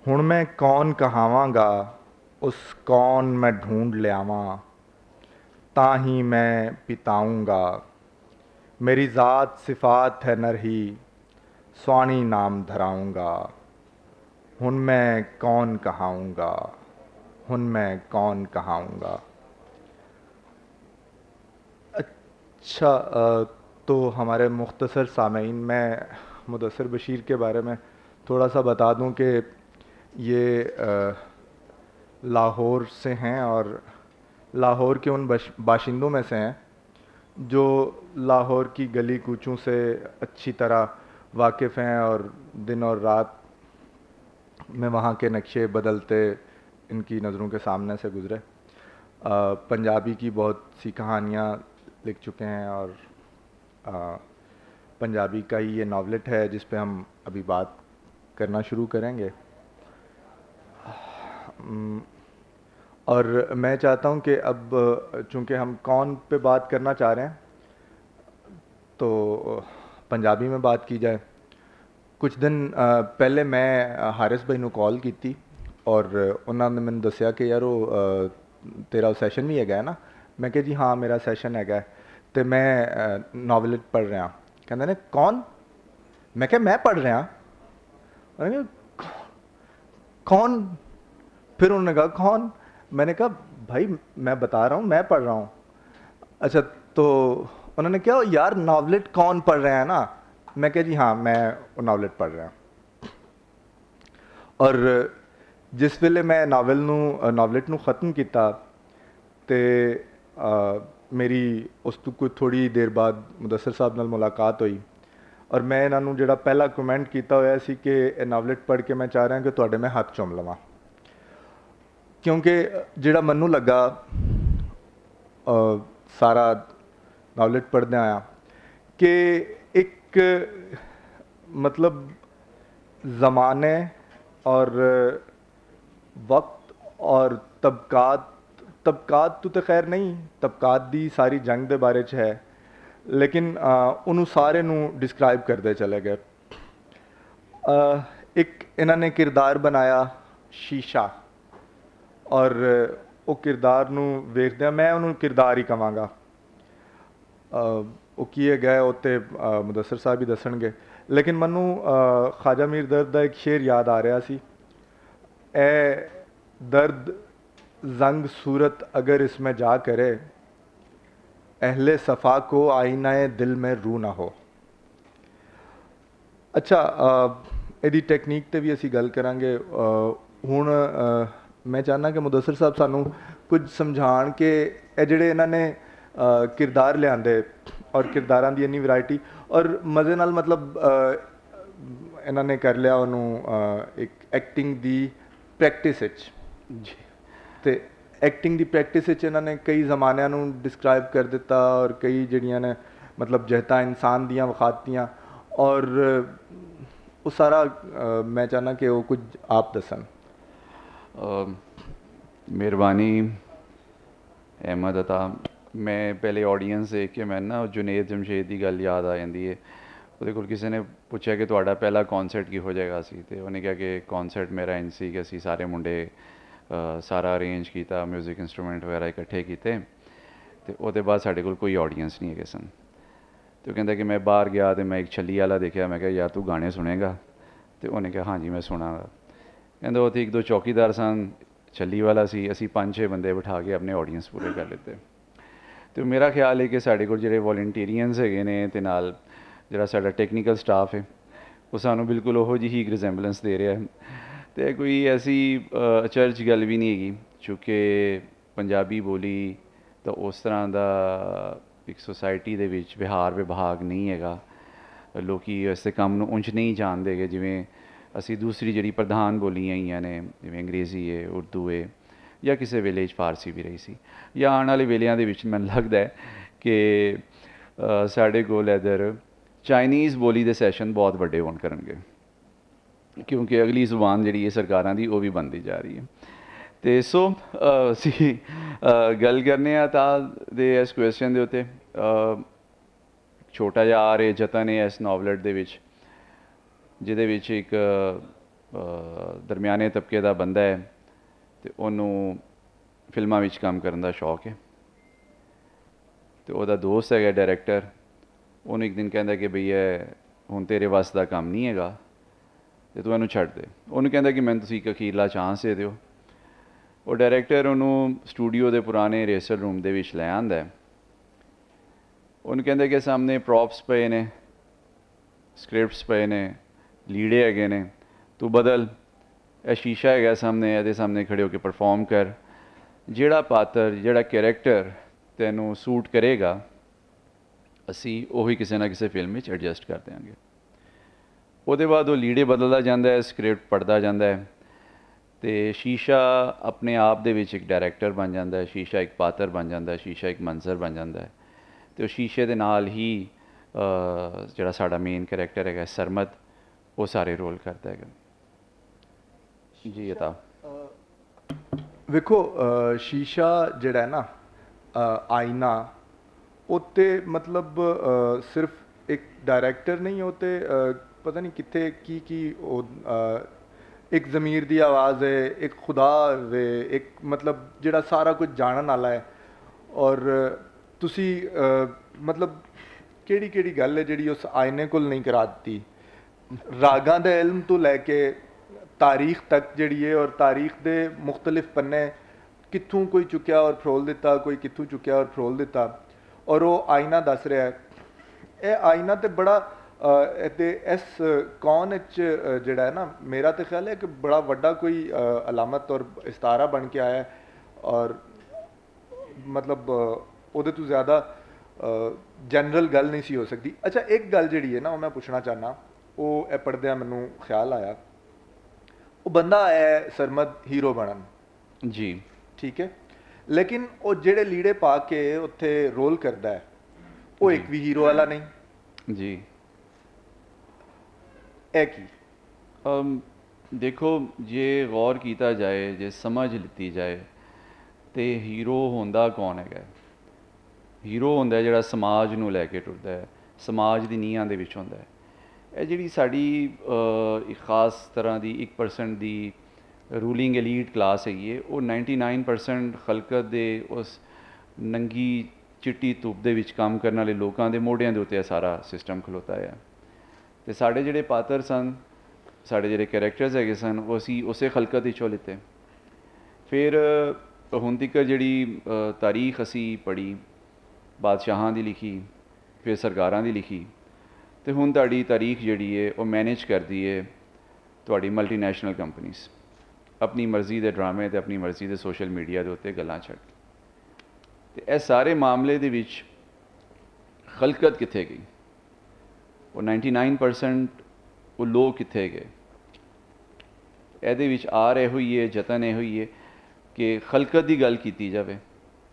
ਹੁਣ ਮੈਂ ਕੌਣ ਕਹਾਵਾਂਗਾ, ਉਸ ਕੌਣ ਮੈਂ ਢੂੰਡ ਲਿਆਵਾਂ, ਤਾਂ ਹੀ ਮੈਂ ਪਿਤਾਊਂਗਾ। ਮੇਰੀ ਜ਼ਾਤ ਸਿਫਾਤ ਹੈ ਨਰ ਹੀ, ਸਵਾਣੀ ਨਾਮ ਧਰਾਊਂਗਾ। ਹੁਣ मैं कौन कहाऊँगा, ਹੁਣ मैं कौन कहाऊँगा। अच्छा, तो हमारे मुख्तसर सामीन, मैं मुदस्सिर बशीर के बारे में थोड़ा सा बता दूं कि ये लाहौर से हैं और लाहौर के उन बाशिंदों में से हैं जो लाहौर की गली कूचों से अच्छी तरह वाकिफ़ हैं और दिन और रात में वहाँ के नक्शे बदलते इनकी नज़रों के सामने से गुज़रे। पंजाबी की बहुत सी कहानियाँ लिख चुके हैं और पंजाबी का ही ये नॉवलेट है जिस पे हम अभी बात करना शुरू करेंगे। और मैं चाहता हूँ कि अब चूँकि हम कौन पे बात करना चाह रहे हैं तो पंजाबी में बात की जाए। कुछ दिन पहले मैं हारिस भाई ਨੂੰ ਕਾਲ ਕੀਤੀ ਔਰ ਉਹਨਾਂ ਨੇ ਮੈਨੂੰ ਦੱਸਿਆ ਕਿ ਯਾਰ ਉਹ ਤੇਰਾ ਸੈਸ਼ਨ ਵੀ ਹੈਗਾ ਨਾ। ਮੈਂ ਕਿਹਾ ਜੀ ਹਾਂ ਮੇਰਾ ਸੈਸ਼ਨ ਹੈਗਾ ਤੇ ਮੈਂ ਨੋਵਲਟ ਪੜ੍ਹ ਰਿਹਾ। ਕਹਿੰਦੇ ਨੇ ਕੌਣ? ਮੈਂ ਕਿਹਾ ਮੈਂ ਪੜ੍ਹ ਰਿਹਾ। ਉਹਨੇ ਕਿਹਾ कौन? फिर उन्होंने कहा कौन? मैंने कहा भाई मैं बता रहा हूँ मैं पढ़ रहा हूँ। अच्छा, तो उन्होंने कहा यार नॉवलेट कौन पढ़ रहे हैं ना। मैं कहा जी हाँ मैं वो नॉवलेट पढ़ रहा। और जिस वेले मैं नॉवलेट ਨੂੰ ख़त्म किया तो मेरी उस तो कोई थोड़ी देर बाद मुदस्सिर साहब नाल मुलाकात हुई और मैं इन्हों जो पहला कमेंट किया होया सी कि नॉवलेट पढ़ के मैं चाह रहा कि तुहाडे मैं हाथ चुम लवां, क्योंकि जिहड़ा मैनू लगा सारा नॉवलेट पढ़दे आया कि एक मतलब ज़माने और वक्त और तबकात तो खैर नहीं, तबकात दी सारी जंग दे बारे च है, लेकिन उन्होंने सारे नू डिस्क्राइब करते चले गए। एक इन्होंने किरदार बनाया शीशा और वो किरदार नू वेखदे मैं उन्होंने किरदार ही कहांगा। वो किए गए उत्ते मुदस्सिर साहब ही दसणगे, लेकिन मैनू ख्वाजा मीर दर्द का एक शेर याद आ रहा सी, ए दर्द जंग सूरत अगर इसमें जा करे, अहले सफ़ा को आईनाए दिल में रू ना हो। अच्छा, ਇਹਦੀ ਟੈਕਨੀਕ ਤੇ ਵੀ ਅਸੀਂ ਗੱਲ ਕਰਾਂਗੇ। ਹੁਣ ਮੈਂ ਚਾਹੁੰਦਾ ਕਿ ਮੁਦੱਸਿਰ ਸਾਹਿਬ ਸਾਨੂੰ ਕੁਝ ਸਮਝਾਉਣ ਕਿ ਇਹ ਜਿਹੜੇ ਇਹਨਾਂ ਨੇ ਕਿਰਦਾਰ ਲਿਆਂਦੇ ਔਰ ਕਿਰਦਾਰਾਂ ਦੀ ਇੰਨੀ ਵੈਰਾਈਟੀ ਔਰ ਮਜ਼ੇ ਨਾਲ ਮਤਲਬ ਇਹਨਾਂ ਨੇ ਕਰ ਲਿਆ ਉਹਨੂੰ ਇੱਕ ਐਕਟਿੰਗ ਦੀ ਪ੍ਰੈਕਟਿਸ ਵਿੱਚ ਜੀ। ਤੇ ਐਕਟਿੰਗ ਦੀ ਪ੍ਰੈਕਟਿਸ ਵਿੱਚ ਇਹਨਾਂ ਨੇ ਕਈ ਜ਼ਮਾਨਿਆਂ ਨੂੰ ਡਿਸਕ੍ਰਾਈਬ ਕਰ ਦਿੱਤਾ ਔਰ ਕਈ ਜਿਹੜੀਆਂ ਨੇ ਮਤਲਬ ਜਹਤਾਂ ਇਨਸਾਨ ਦੀਆਂ ਵਿਖਾਤੀਆਂ और वो सारा मैं चाहना कि वो कुछ आप दसन। मेहरबानी अहमद अता। मैं पहले ऑडियंस देख के मैं ना जुनेद जमशेद की गल याद आ जाती है। ਉਹਦੇ ਕੋਲ ਕਿਸੇ ਨੇ ਪੁੱਛਿਆ ਕਿ ਤੁਹਾਡਾ ਪਹਿਲਾ ਕੌਨਸਰਟ ਕਿਹੋ ਜਿਹਾ ਸੀ ਤੇ ਉਹਨੇ ਕਿਹਾ ਕਿ ਕੌਨਸਰਟ ਮੇਰਾ ਇੰਜ ਸੀ ਕਿ ਅਸੀਂ ਸਾਰੇ ਮੁੰਡੇ ਸਾਰਾ ਅਰੇਂਜ ਕੀਤਾ, ਮਿਊਜ਼ਿਕ ਇੰਸਟਰੂਮੈਂਟ ਵਗੈਰਾ ਇਕੱਠੇ ਕੀਤੇ ਤੇ ਉਹਦੇ ਬਾਅਦ ਸਾਡੇ ਕੋਲ ਕੋਈ ਆਡੀਅנס ਨਹੀਂ ਹੈਗੇ ਸਨ। तो कहता कि मैं बाहर गया तो मैं एक छली वाला देखा, मैं क्या यार तू गाने सुनेगा? तो उन्हें कहा हाँ जी मैं सुनागा। कहता उत्थे एक दो चौकीदार सन, छली वाला सी, असी 5-6 बंदे बिठा के अपने ऑडियंस पूरे कर लेते। तो मेरा ख्याल है कि साढ़े कोल जिहड़े वॉलंटीरियंस हैगे ने ते नाल जिहड़ा साडा टैक्नीकल स्टाफ है वो सानू बिल्कुल उहो जी ही रिजेंबलेंस दे रहा है। तो कोई ऐसी अचरज गल भी नहीं हैगी, चूँकि पंजाबी बोली तो उस तरह का एक सोसाइटी ਦੇ ਵਿੱਚ ਵਿਹਾਰ ਵਿਭਾਗ ਨਹੀਂ ਹੈਗਾ। ਲੋਕੀ ਇਸ ਕੰਮ ਨੂੰ ਉਂਝ ਨਹੀਂ ਜਾਣਦੇ ਹੈਗੇ ਜਿਵੇਂ ਅਸੀਂ ਦੂਸਰੀ ਜਿਹੜੀ ਪ੍ਰਧਾਨ ਬੋਲੀਆਂ ਹੈਗੀਆਂ ਨੇ ਜਿਵੇਂ ਅੰਗਰੇਜ਼ੀ ਹੈ, ਉਰਦੂ ਹੈ ਜਾਂ ਕਿਸੇ ਵੇਲੇ 'ਚ ਫਾਰਸੀ ਵੀ ਰਹੀ ਸੀ ਜਾਂ ਆਉਣ ਵਾਲੇ ਵੇਲਿਆਂ ਦੇ ਵਿੱਚ ਮੈਨੂੰ ਲੱਗਦਾ ਹੈ ਕਿ ਸਾਡੇ ਕੋਲ ਇੱਧਰ ਚਾਈਨੀਜ਼ ਬੋਲੀ ਦੇ ਸੈਸ਼ਨ ਬਹੁਤ ਵੱਡੇ ਹੋਣ ਕਰਨਗੇ, ਕਿਉਂਕਿ ਅਗਲੀ ਜ਼ੁਬਾਨ ਜਿਹੜੀ ਹੈ ਸਰਕਾਰਾਂ ਦੀ ਉਹ ਵੀ ਬਣਦੀ ਜਾ ਰਹੀ ਹੈ। ਤੇ ਸੋ ਅਸੀਂ ਗੱਲ ਕਰਨੇ ਆ ਤਾਂ ਦੇ ਇਸ ਕੁਐਸਚਨ ਦੇ ਉੱਤੇ ਛੋਟਾ ਜਿਹਾ ਆ ਰਿਹਾ ਯਤਨ ਹੈ ਇਸ ਨੋਵਲਟ ਦੇ ਵਿੱਚ, ਜਿਹਦੇ ਵਿੱਚ ਇੱਕ ਦਰਮਿਆਨੇ ਤਬਕੇ ਦਾ ਬੰਦਾ ਹੈ ਤੇ ਉਹਨੂੰ ਫਿਲਮਾਂ ਵਿੱਚ ਕੰਮ ਕਰਨ ਦਾ ਸ਼ੌਕ ਹੈ। ਤੇ ਉਹਦਾ ਦੋਸਤ ਹੈਗਾ ਡਾਇਰੈਕਟਰ, ਉਹਨੂੰ ਇੱਕ ਦਿਨ ਕਹਿੰਦਾ ਕਿ ਬਈ ਇਹ ਹੁਣ ਤੇਰੇ ਵੱਸ ਦਾ ਕੰਮ ਨਹੀਂ ਹੈਗਾ ਤੇ ਤੂੰ ਇਹਨੂੰ ਛੱਡ ਦੇ। ਉਹਨੂੰ ਕਹਿੰਦਾ ਕਿ ਮੈਨੂੰ ਤੁਸੀਂ ਇੱਕ ਅਖੀਰਲਾ ਚਾਂਸ ਦੇ ਦਿਓ। ਉਹ ਡਾਇਰੈਕਟਰ ਉਹਨੂੰ ਸਟੂਡੀਓ ਦੇ ਪੁਰਾਣੇ ਰਿਹਰਸਲ ਰੂਮ ਦੇ ਵਿੱਚ ਲੈ ਆਉਂਦਾ। ਉਹਨੂੰ ਕਹਿੰਦਾ ਕਿ ਸਾਹਮਣੇ ਪ੍ਰੋਪਸ ਪਏ ਨੇ, ਸਕ੍ਰਿਪਟਸ ਪਏ ਨੇ, ਲੀੜੇ ਹੈਗੇ ਨੇ, ਤੂੰ ਬਦਲ, ਇਹ ਸ਼ੀਸ਼ਾ ਹੈਗਾ ਸਾਹਮਣੇ, ਇਹਦੇ ਸਾਹਮਣੇ ਖੜੇ ਹੋ ਕੇ ਪਰਫਾਰਮ ਕਰ। ਜਿਹੜਾ ਪਾਤਰ, ਜਿਹੜਾ ਕੈਰੈਕਟਰ ਤੈਨੂੰ ਸੂਟ ਕਰੇਗਾ ਅਸੀਂ ਉਹੀ ਕਿਸੇ ਨਾ ਕਿਸੇ ਫਿਲਮ ਵਿੱਚ ਐਡਜਸਟ ਕਰ ਦਿਆਂਗੇ। ਉਹਦੇ ਬਾਅਦ ਉਹ ਲੀੜੇ ਬਦਲਦਾ ਜਾਂਦਾ ਹੈ, ਸਕ੍ਰਿਪਟ ਪੜ੍ਹਦਾ ਜਾਂਦਾ ਹੈ ਤੇ ਸ਼ੀਸ਼ਾ ਆਪਣੇ ਆਪ ਦੇ ਵਿੱਚ ਇੱਕ ਡਾਇਰੈਕਟਰ ਬਣ ਜਾਂਦਾ ਹੈ, ਸ਼ੀਸ਼ਾ ਇੱਕ ਪਾਤਰ ਬਣ ਜਾਂਦਾ ਹੈ, ਸ਼ੀਸ਼ਾ ਇੱਕ ਮੰਜ਼ਰ ਬਣ ਜਾਂਦਾ ਹੈ। ਤੇ ਉਹ ਸ਼ੀਸ਼ੇ ਦੇ ਨਾਲ ਹੀ ਜਿਹੜਾ ਸਾਡਾ ਮੇਨ ਕੈਰੈਕਟਰ ਹੈਗਾ ਸਰਮਦ, ਉਹ ਸਾਰੇ ਰੋਲ ਕਰਦਾ ਹੈਗਾ। ਜੀ ਅਤਾ ਵੇਖੋ ਸ਼ੀਸ਼ਾ ਜਿਹੜਾ ਹੈ ਨਾ, ਆਇਨਾ, ਉੱਤੇ ਮਤਲਬ ਸਿਰਫ ਇੱਕ ਡਾਇਰੈਕਟਰ ਨਹੀਂ, ਉਹ ਤੇ ਪਤਾ ਨਹੀਂ ਕਿੱਥੇ ਕੀ ਉਹ ਇੱਕ ਜ਼ਮੀਰ ਦੀ ਆਵਾਜ਼ ਹੈ, ਇੱਕ ਖੁਦਾ ਵੇ, ਇੱਕ ਮਤਲਬ ਜਿਹੜਾ ਸਾਰਾ ਕੁਝ ਜਾਣਨ ਵਾਲਾ ਹੈ। ਔਰ ਤੁਸੀਂ ਮਤਲਬ ਕਿਹੜੀ ਗੱਲ ਹੈ ਜਿਹੜੀ ਉਸ ਆਇਨੇ ਕੋਲ ਨਹੀਂ ਕਰਾ ਦਿੱਤੀ। ਰਾਗਾਂ ਦੇ ਇਲਮ ਤੋਂ ਲੈ ਕੇ ਤਾਰੀਖ ਤੱਕ ਜਿਹੜੀ ਹੈ, ਔਰ ਤਾਰੀਖ ਦੇ ਮੁਖਤਲਿਫ ਪੰਨੇ ਕਿੱਥੋਂ ਕੋਈ ਚੁੱਕਿਆ ਔਰ ਫਰੋਲ ਦਿੱਤਾ, ਕੋਈ ਕਿੱਥੋਂ ਚੁੱਕਿਆ ਔਰ ਫਰੋਲ ਦਿੱਤਾ, ਔਰ ਉਹ ਆਇਨਾ ਦੱਸ ਰਿਹਾ ਹੈ। ਇਹ ਆਇਨਾ ਤੇ ਬੜਾ ਤੇ ਇਸ ਕੌਨ ਵਿੱਚ ਜਿਹੜਾ ਹੈ ਨਾ, ਮੇਰਾ ਤਾਂ ਖਿਆਲ ਹੈ ਕਿ ਬੜਾ ਵੱਡਾ ਕੋਈ ਅਲਾਮਤ ਔਰ ਇਸਤਾਰਾ ਬਣ ਕੇ ਆਇਆ ਹੈ। ਔਰ ਮਤਲਬ ਉਹਦੇ ਤੋਂ ਜ਼ਿਆਦਾ ਜਨਰਲ ਗੱਲ ਨਹੀਂ ਸੀ ਹੋ ਸਕਦੀ। ਅੱਛਾ, ਇੱਕ ਗੱਲ ਜਿਹੜੀ ਹੈ ਨਾ, ਉਹ ਮੈਂ ਪੁੱਛਣਾ ਚਾਹੁੰਦਾ, ਉਹ ਇਹ ਪੜ੍ਹਦਿਆਂ ਮੈਨੂੰ ਖਿਆਲ ਆਇਆ, ਉਹ ਬੰਦਾ ਹੈ ਸਰਮਦ ਹੀਰੋ ਬਣਨ, ਜੀ ਠੀਕ ਹੈ, ਲੇਕਿਨ ਉਹ ਜਿਹੜੇ ਲੀੜੇ ਪਾ ਕੇ ਉੱਥੇ ਰੋਲ ਕਰਦਾ ਹੈ ਉਹ ਇੱਕ ਵੀ ਹੀਰੋ ਵਾਲਾ ਨਹੀਂ ਜੀ। ਇਹ ਕੀ? ਦੇਖੋ, ਜੇ ਗੌਰ ਕੀਤਾ ਜਾਏ, ਜੇ ਸਮਝ ਲਿੱਤੀ ਜਾਏ ਤੇ ਹੀਰੋ ਹੁੰਦਾ ਕੌਣ ਹੈਗਾ? ਹੀਰੋ ਹੁੰਦਾ ਜਿਹੜਾ ਸਮਾਜ ਨੂੰ ਲੈ ਕੇ ਟੁਰਦਾ ਹੈ, ਸਮਾਜ ਦੀ ਨੀਹਾਂ ਦੇ ਵਿੱਚ ਹੁੰਦਾ ਹੈ। ਇਹ ਜਿਹੜੀ ਸਾਡੀ ਇੱਕ ਖਾਸ ਤਰ੍ਹਾਂ ਦੀ 1% ਦੀ ਰੂਲਿੰਗ ਐਲੀਟ ਕਲਾਸ ਹੈਗੀ ਹੈ, ਉਹ 99% ਖਲਕਤ ਦੇ ਉਸ ਨੰਗੀ ਚਿੱਟੀ ਧੁੱਪ ਦੇ ਵਿੱਚ ਕੰਮ ਕਰਨ ਵਾਲੇ ਲੋਕਾਂ ਦੇ ਮੋਢਿਆਂ ਦੇ ਉੱਤੇ ਇਹ ਸਾਰਾ ਸਿਸਟਮ ਖਲੋਤਾ ਹੈ। ਤੇ ਸਾਡੇ ਜਿਹੜੇ ਪਾਤਰ ਸਨ, ਸਾਡੇ ਜਿਹੜੇ ਕੈਰੈਕਟਰਸ ਹੈਗੇ ਸਨ, ਉਹ ਅਸੀਂ ਉਸੇ ਖਲਕਤ ਵਿੱਚੋਂ ਲਿੱਤੇ। ਫਿਰ ਹੁਣ ਤੱਕ ਜਿਹੜੀ ਤਾਰੀਖ ਅਸੀਂ ਪੜ੍ਹੀ, ਬਾਦਸ਼ਾਹਾਂ ਦੀ ਲਿਖੀ, ਫਿਰ ਸਰਕਾਰਾਂ ਦੀ ਲਿਖੀ, ਤੇ ਹੁਣ ਤੁਹਾਡੀ ਤਾਰੀਖ ਜਿਹੜੀ ਹੈ ਉਹ ਮੈਨੇਜ ਕਰਦੀ ਹੈ ਤੁਹਾਡੀ ਮਲਟੀਨੈਸ਼ਨਲ ਕੰਪਨੀਜ਼, ਆਪਣੀ ਮਰਜ਼ੀ ਦੇ ਡਰਾਮੇ ਤੇ ਆਪਣੀ ਮਰਜ਼ੀ ਦੇ ਸੋਸ਼ਲ ਮੀਡੀਆ ਦੇ ਉੱਤੇ ਗੱਲਾਂ ਛੱਡ। ਤੇ ਇਹ ਸਾਰੇ ਮਾਮਲੇ ਦੇ ਵਿੱਚ ਖਲਕਤ ਕਿੱਥੇ ਗਈ? ਉਹ 99% ਉਹ ਲੋਕ ਕਿੱਥੇ ਗਏ? ਇਹਦੇ ਵਿੱਚ ਆਰ ਇਹੋ ਹੀ ਹੈ, ਯਤਨ ਇਹੋ ਹੀ ਹੈ ਕਿ ਖਲਕਤ ਦੀ ਗੱਲ ਕੀਤੀ ਜਾਵੇ,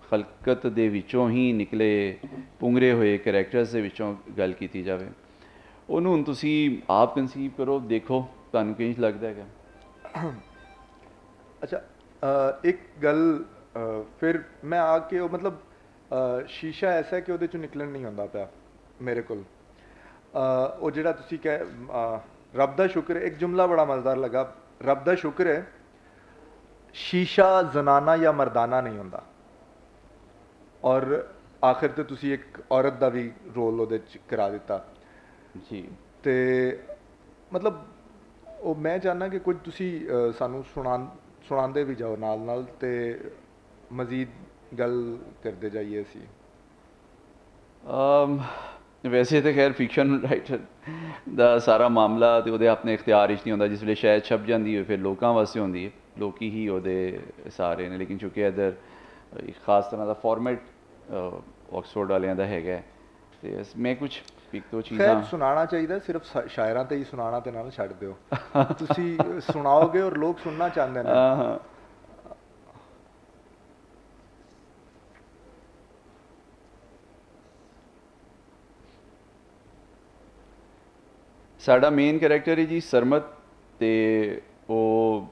ਖਲਕਤ ਦੇ ਵਿੱਚੋਂ ਹੀ ਨਿਕਲੇ ਪੁੰਗਰੇ ਹੋਏ ਕਰੈਕਟਰਸ ਦੇ ਵਿੱਚੋਂ ਗੱਲ ਕੀਤੀ ਜਾਵੇ। ਉਹਨੂੰ ਹੁਣ ਤੁਸੀਂ ਆਪ ਕਨਸੀਵ ਕਰੋ, ਦੇਖੋ ਤੁਹਾਨੂੰ ਕਿੰਝ ਲੱਗਦਾ ਹੈਗਾ। ਅੱਛਾ, ਇੱਕ ਗੱਲ ਫਿਰ ਮੈਂ ਆ ਕੇ ਉਹ ਮਤਲਬ ਸ਼ੀਸ਼ਾ ਐਸਾ ਕਿ ਉਹਦੇ ਚੋਂ ਨਿਕਲਣ ਨਹੀਂ ਹੁੰਦਾ ਪਿਆ ਮੇਰੇ ਕੋਲ। ਉਹ ਜਿਹੜਾ ਤੁਸੀਂ ਰੱਬ ਦਾ ਸ਼ੁਕਰ, ਇੱਕ ਜੁਮਲਾ ਬੜਾ ਮਜ਼ੇਦਾਰ ਲੱਗਾ, ਰੱਬ ਦਾ ਸ਼ੁਕਰ ਹੈ ਸ਼ੀਸ਼ਾ ਜ਼ਨਾਨਾ ਜਾਂ ਮਰਦਾਨਾ ਨਹੀਂ ਹੁੰਦਾ। ਔਰ ਆਖਿਰ ਤੇ ਤੁਸੀਂ ਇੱਕ ਔਰਤ ਦਾ ਵੀ ਰੋਲ ਉਹਦੇ 'ਚ ਕਰਾ ਦਿੱਤਾ ਜੀ। ਤੇ ਮਤਲਬ ਉਹ ਮੈਂ ਚਾਹੁੰਦਾ ਕਿ ਕੁਝ ਤੁਸੀਂ ਸਾਨੂੰ ਸੁਣਾਉਂਦੇ ਵੀ ਜਾਓ ਨਾਲ ਨਾਲ, ਤੇ ਮਜ਼ੀਦ ਗੱਲ ਕਰਦੇ ਜਾਈਏ ਅਸੀਂ। ਵੈਸੇ ਤਾਂ ਖੈਰ ਫਿਕਸ਼ਨ ਰਾਈਟਰ ਦਾ ਸਾਰਾ ਮਾਮਲਾ ਤੇ ਉਹਦੇ ਆਪਣੇ ਇਖਤਿਆਰ ਵਿੱਚ ਨਹੀਂ ਹੁੰਦਾ। ਜਿਸ ਵੇਲੇ ਸ਼ਾਇਦ ਛਪ ਜਾਂਦੀ ਹੋਵੇ ਫਿਰ ਲੋਕਾਂ ਵਾਸਤੇ ਹੁੰਦੀ ਹੈ, ਲੋਕੀ ਹੀ ਉਹਦੇ ਸਾਰੇ ਨੇ। ਲੇਕਿਨ ਚੂँਕਿ ਇੱਧਰ ਇੱਕ ਖਾਸ ਤਰ੍ਹਾਂ ਦਾ ਫਾਰਮੈਟ ਆਕਸਫੋਰਡ ਵਾਲਿਆਂ ਦਾ ਹੈਗਾ, ਤੇ ਮੈਂ ਕੁਛ ਇੱਕ ਦੋ ਚੀਜ਼ਾਂ ਸੁਣਾਉਣਾ ਚਾਹੀਦਾ, ਸਿਰਫ ਸ਼ਾਇਰਾਂ ਤੇ ਹੀ ਸੁਣਾਉਣਾ ਤੇ ਨਾਲ ਛੱਡ ਦਿਓ। ਤੁਸੀਂ ਸੁਣਾਓਗੇ ਔਰ ਲੋਕ ਸੁਣਨਾ ਚਾਹੁੰਦੇ ਨੇ। ਹਾਂ। ਸਾਡਾ ਮੇਨ ਕਰੈਕਟਰ ਹੈ ਜੀ ਸਰਮਦ, ਤੇ ਉਹ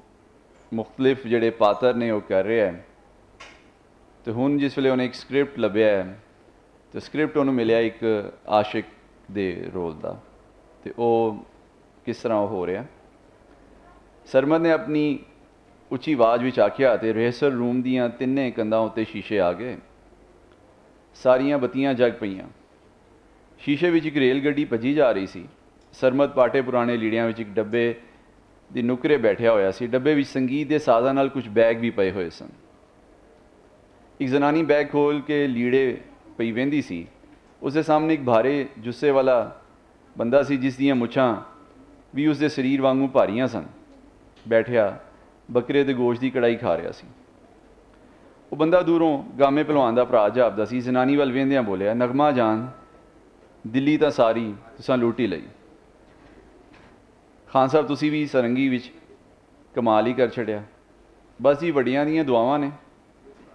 ਮੁਖਤਲਿਫ ਜਿਹੜੇ ਪਾਤਰ ਨੇ ਉਹ ਕਰ ਰਿਹਾ ਹੈ। ਤੇ ਹੁਣ ਜਿਸ ਵੇਲੇ ਉਹਨੇ ਇੱਕ ਸਕ੍ਰਿਪਟ ਲੱਭਿਆ ਹੈ, ਤੇ ਸਕ੍ਰਿਪਟ ਉਹਨੂੰ ਮਿਲਿਆ ਇੱਕ ਆਸ਼ਿਕ ਦੇ ਰੋਲ ਦਾ, ਤੇ ਉਹ ਕਿਸ ਤਰ੍ਹਾਂ ਉਹ ਹੋ ਰਿਹਾ। ਸਰਮਦ ਨੇ ਆਪਣੀ ਉੱਚੀ ਆਵਾਜ਼ ਵਿੱਚ ਆਖਿਆ ਤੇ ਰਿਹਰਸਲ ਰੂਮ ਦੀਆਂ ਤਿੰਨੇ ਕੰਧਾਂ ਉੱਤੇ ਸ਼ੀਸ਼ੇ ਆ ਗਏ। ਸਾਰੀਆਂ ਬੱਤੀਆਂ ਜਗ ਪਈਆਂ। ਸ਼ੀਸ਼ੇ ਵਿੱਚ ਇੱਕ ਰੇਲ ਗੱਡੀ ਭੱਜੀ ਜਾ ਰਹੀ ਸੀ। ਸਰਮਦ ਪਾਟੇ ਪੁਰਾਣੇ ਲੀੜਿਆਂ ਵਿੱਚ ਇੱਕ ਡੱਬੇ ਦੀ ਨੁਕਰੇ ਬੈਠਿਆ ਹੋਇਆ ਸੀ। ਡੱਬੇ ਵਿੱਚ ਸੰਗੀਤ ਦੇ ਸਾਜ਼ਾਂ ਨਾਲ ਕੁਝ ਬੈਗ ਵੀ ਪਏ ਹੋਏ ਸਨ। ਇੱਕ ਜ਼ਨਾਨੀ ਬੈਗ ਖੋਲ੍ਹ ਕੇ ਲੀੜੇ ਪਈ ਵਹਿੰਦੀ ਸੀ। ਉਸ ਦੇ ਸਾਹਮਣੇ ਇੱਕ ਭਾਰੇ ਜੁੱਸੇ ਵਾਲਾ ਬੰਦਾ ਸੀ ਜਿਸ ਦੀਆਂ ਮੁੱਛਾਂ ਵੀ ਉਸ ਦੇ ਸਰੀਰ ਵਾਂਗੂ ਭਾਰੀਆਂ ਸਨ, ਬੈਠਿਆ ਬੱਕਰੇ ਦੇ ਗੋਸ਼ਤ ਦੀ ਕੜਾਈ ਖਾ ਰਿਹਾ ਸੀ। ਉਹ ਬੰਦਾ ਦੂਰੋਂ ਗਾਮੇ ਭਲਵਾਨ ਦਾ ਭਰਾ ਜਾਪਦਾ ਸੀ। ਜ਼ਨਾਨੀ ਵੱਲ ਵੇਂਦਿਆਂ ਬੋਲਿਆ, ਨਗਮਾ ਜਾਨ, ਦਿੱਲੀ ਤਾਂ ਸਾਰੀ ਤੁਸਾਂ ਲੁੱਟ ਹੀ ਲਈ। ਖਾਨ ਸਾਹਿਬ, ਤੁਸੀਂ ਵੀ ਸਰੰਗੀ ਵਿੱਚ ਕਮਾਲ ਹੀ ਕਰ ਛੱਡਿਆ। ਬਸ ਜੀ, ਵੱਡੀਆਂ ਦੀਆਂ ਦੁਆਵਾਂ ਨੇ,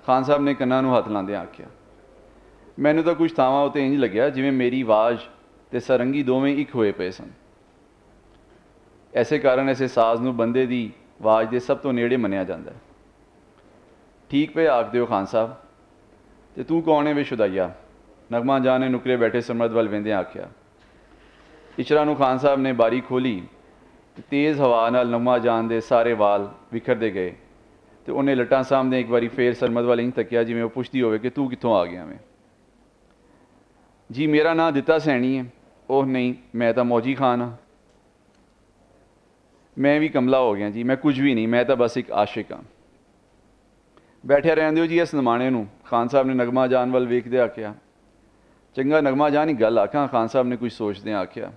ਖਾਨ ਸਾਹਿਬ ਨੇ ਕੰਨਾਂ ਨੂੰ ਹੱਥ ਲਾਉਂਦਿਆਂ ਆਖਿਆ। ਮੈਨੂੰ ਤਾਂ ਕੁਝ ਥਾਵਾਂ ਉੱਤੇ ਇੰਜ ਲੱਗਿਆ ਜਿਵੇਂ ਮੇਰੀ ਆਵਾਜ਼ ਤੇ ਸਰੰਗੀ ਦੋਵੇਂ ਇੱਕ ਹੋਏ ਪਏ ਸਨ। ਐਸੇ ਕਾਰਨ ਐਸੇ ਸਾਜ਼ ਨੂੰ ਬੰਦੇ ਦੀ ਆਵਾਜ਼ ਦੇ ਸਭ ਤੋਂ ਨੇੜੇ ਮੰਨਿਆ ਜਾਂਦਾ ਹੈ। ਠੀਕ ਪਏ ਆਖਦੇ ਹੋ ਖਾਨ ਸਾਹਿਬ। ਤੇ ਤੂੰ ਕੌਣ ਹੈ ਵੇ ਸ਼ੁਦਾਈਆ? ਨਗਮਾ ਜਾਨ ਨੇ ਨੁਕਰੇ ਬੈਠੇ ਸਰਮਦ ਵੱਲ ਵੇਂਦਿਆਂ ਆਖਿਆ। ਇਸ਼ਰਾ ਨੂੰ ਖਾਨ ਸਾਹਿਬ ਨੇ ਬਾਰੀ ਖੋਲ੍ਹੀ ਤੇ ਤੇਜ਼ ਹਵਾ ਨਾਲ ਨਗਮਾ ਜਾਨ ਦੇ ਸਾਰੇ ਵਾਲ ਵਿਖਰਦੇ ਗਏ ਤੇ ਉਹਨੇ ਲੱਟਾਂ ਸਾਹਮਣੇ ਇੱਕ ਵਾਰੀ ਫੇਰ ਸਰਮਦ ਵੱਲ ਇੰਝ ਤੱਕਿਆ ਜਿਵੇਂ ਉਹ ਪੁੱਛਦੀ ਹੋਵੇ ਕਿ ਤੂੰ ਕਿੱਥੋਂ ਆ ਗਿਆ ਵੇਂ। ਜੀ, ਮੇਰਾ ਨਾਂ ਦਿੱਤਾ ਸੈਣੀ ਹੈ। ਉਹ ਨਹੀਂ, ਮੈਂ ਤਾਂ ਮੌਜੀ ਖਾਨ ਹਾਂ। ਮੈਂ ਵੀ ਕਮਲਾ ਹੋ ਗਿਆ ਜੀ, ਮੈਂ ਕੁਝ ਵੀ ਨਹੀਂ, ਮੈਂ ਤਾਂ ਬਸ ਇੱਕ ਆਸ਼ਿਕ ਹਾਂ। ਬੈਠਿਆ ਰਹਿਣ ਦਿਓ ਜੀ ਇਸ ਨਮਾਣੇ ਨੂੰ, ਖਾਨ ਸਾਹਿਬ ਨੇ ਨਗਮਾ ਜਾਨ ਵੱਲ ਵੇਖਦੇ ਆਖਿਆ। ਚੰਗਾ ਨਗਮਾ ਜਾਨ, ਹੀ ਗੱਲ ਆਖਾਂ, ਖਾਨ ਸਾਹਿਬ ਨੇ ਕੁਝ ਸੋਚਦਿਆਂ ਆਖਿਆ।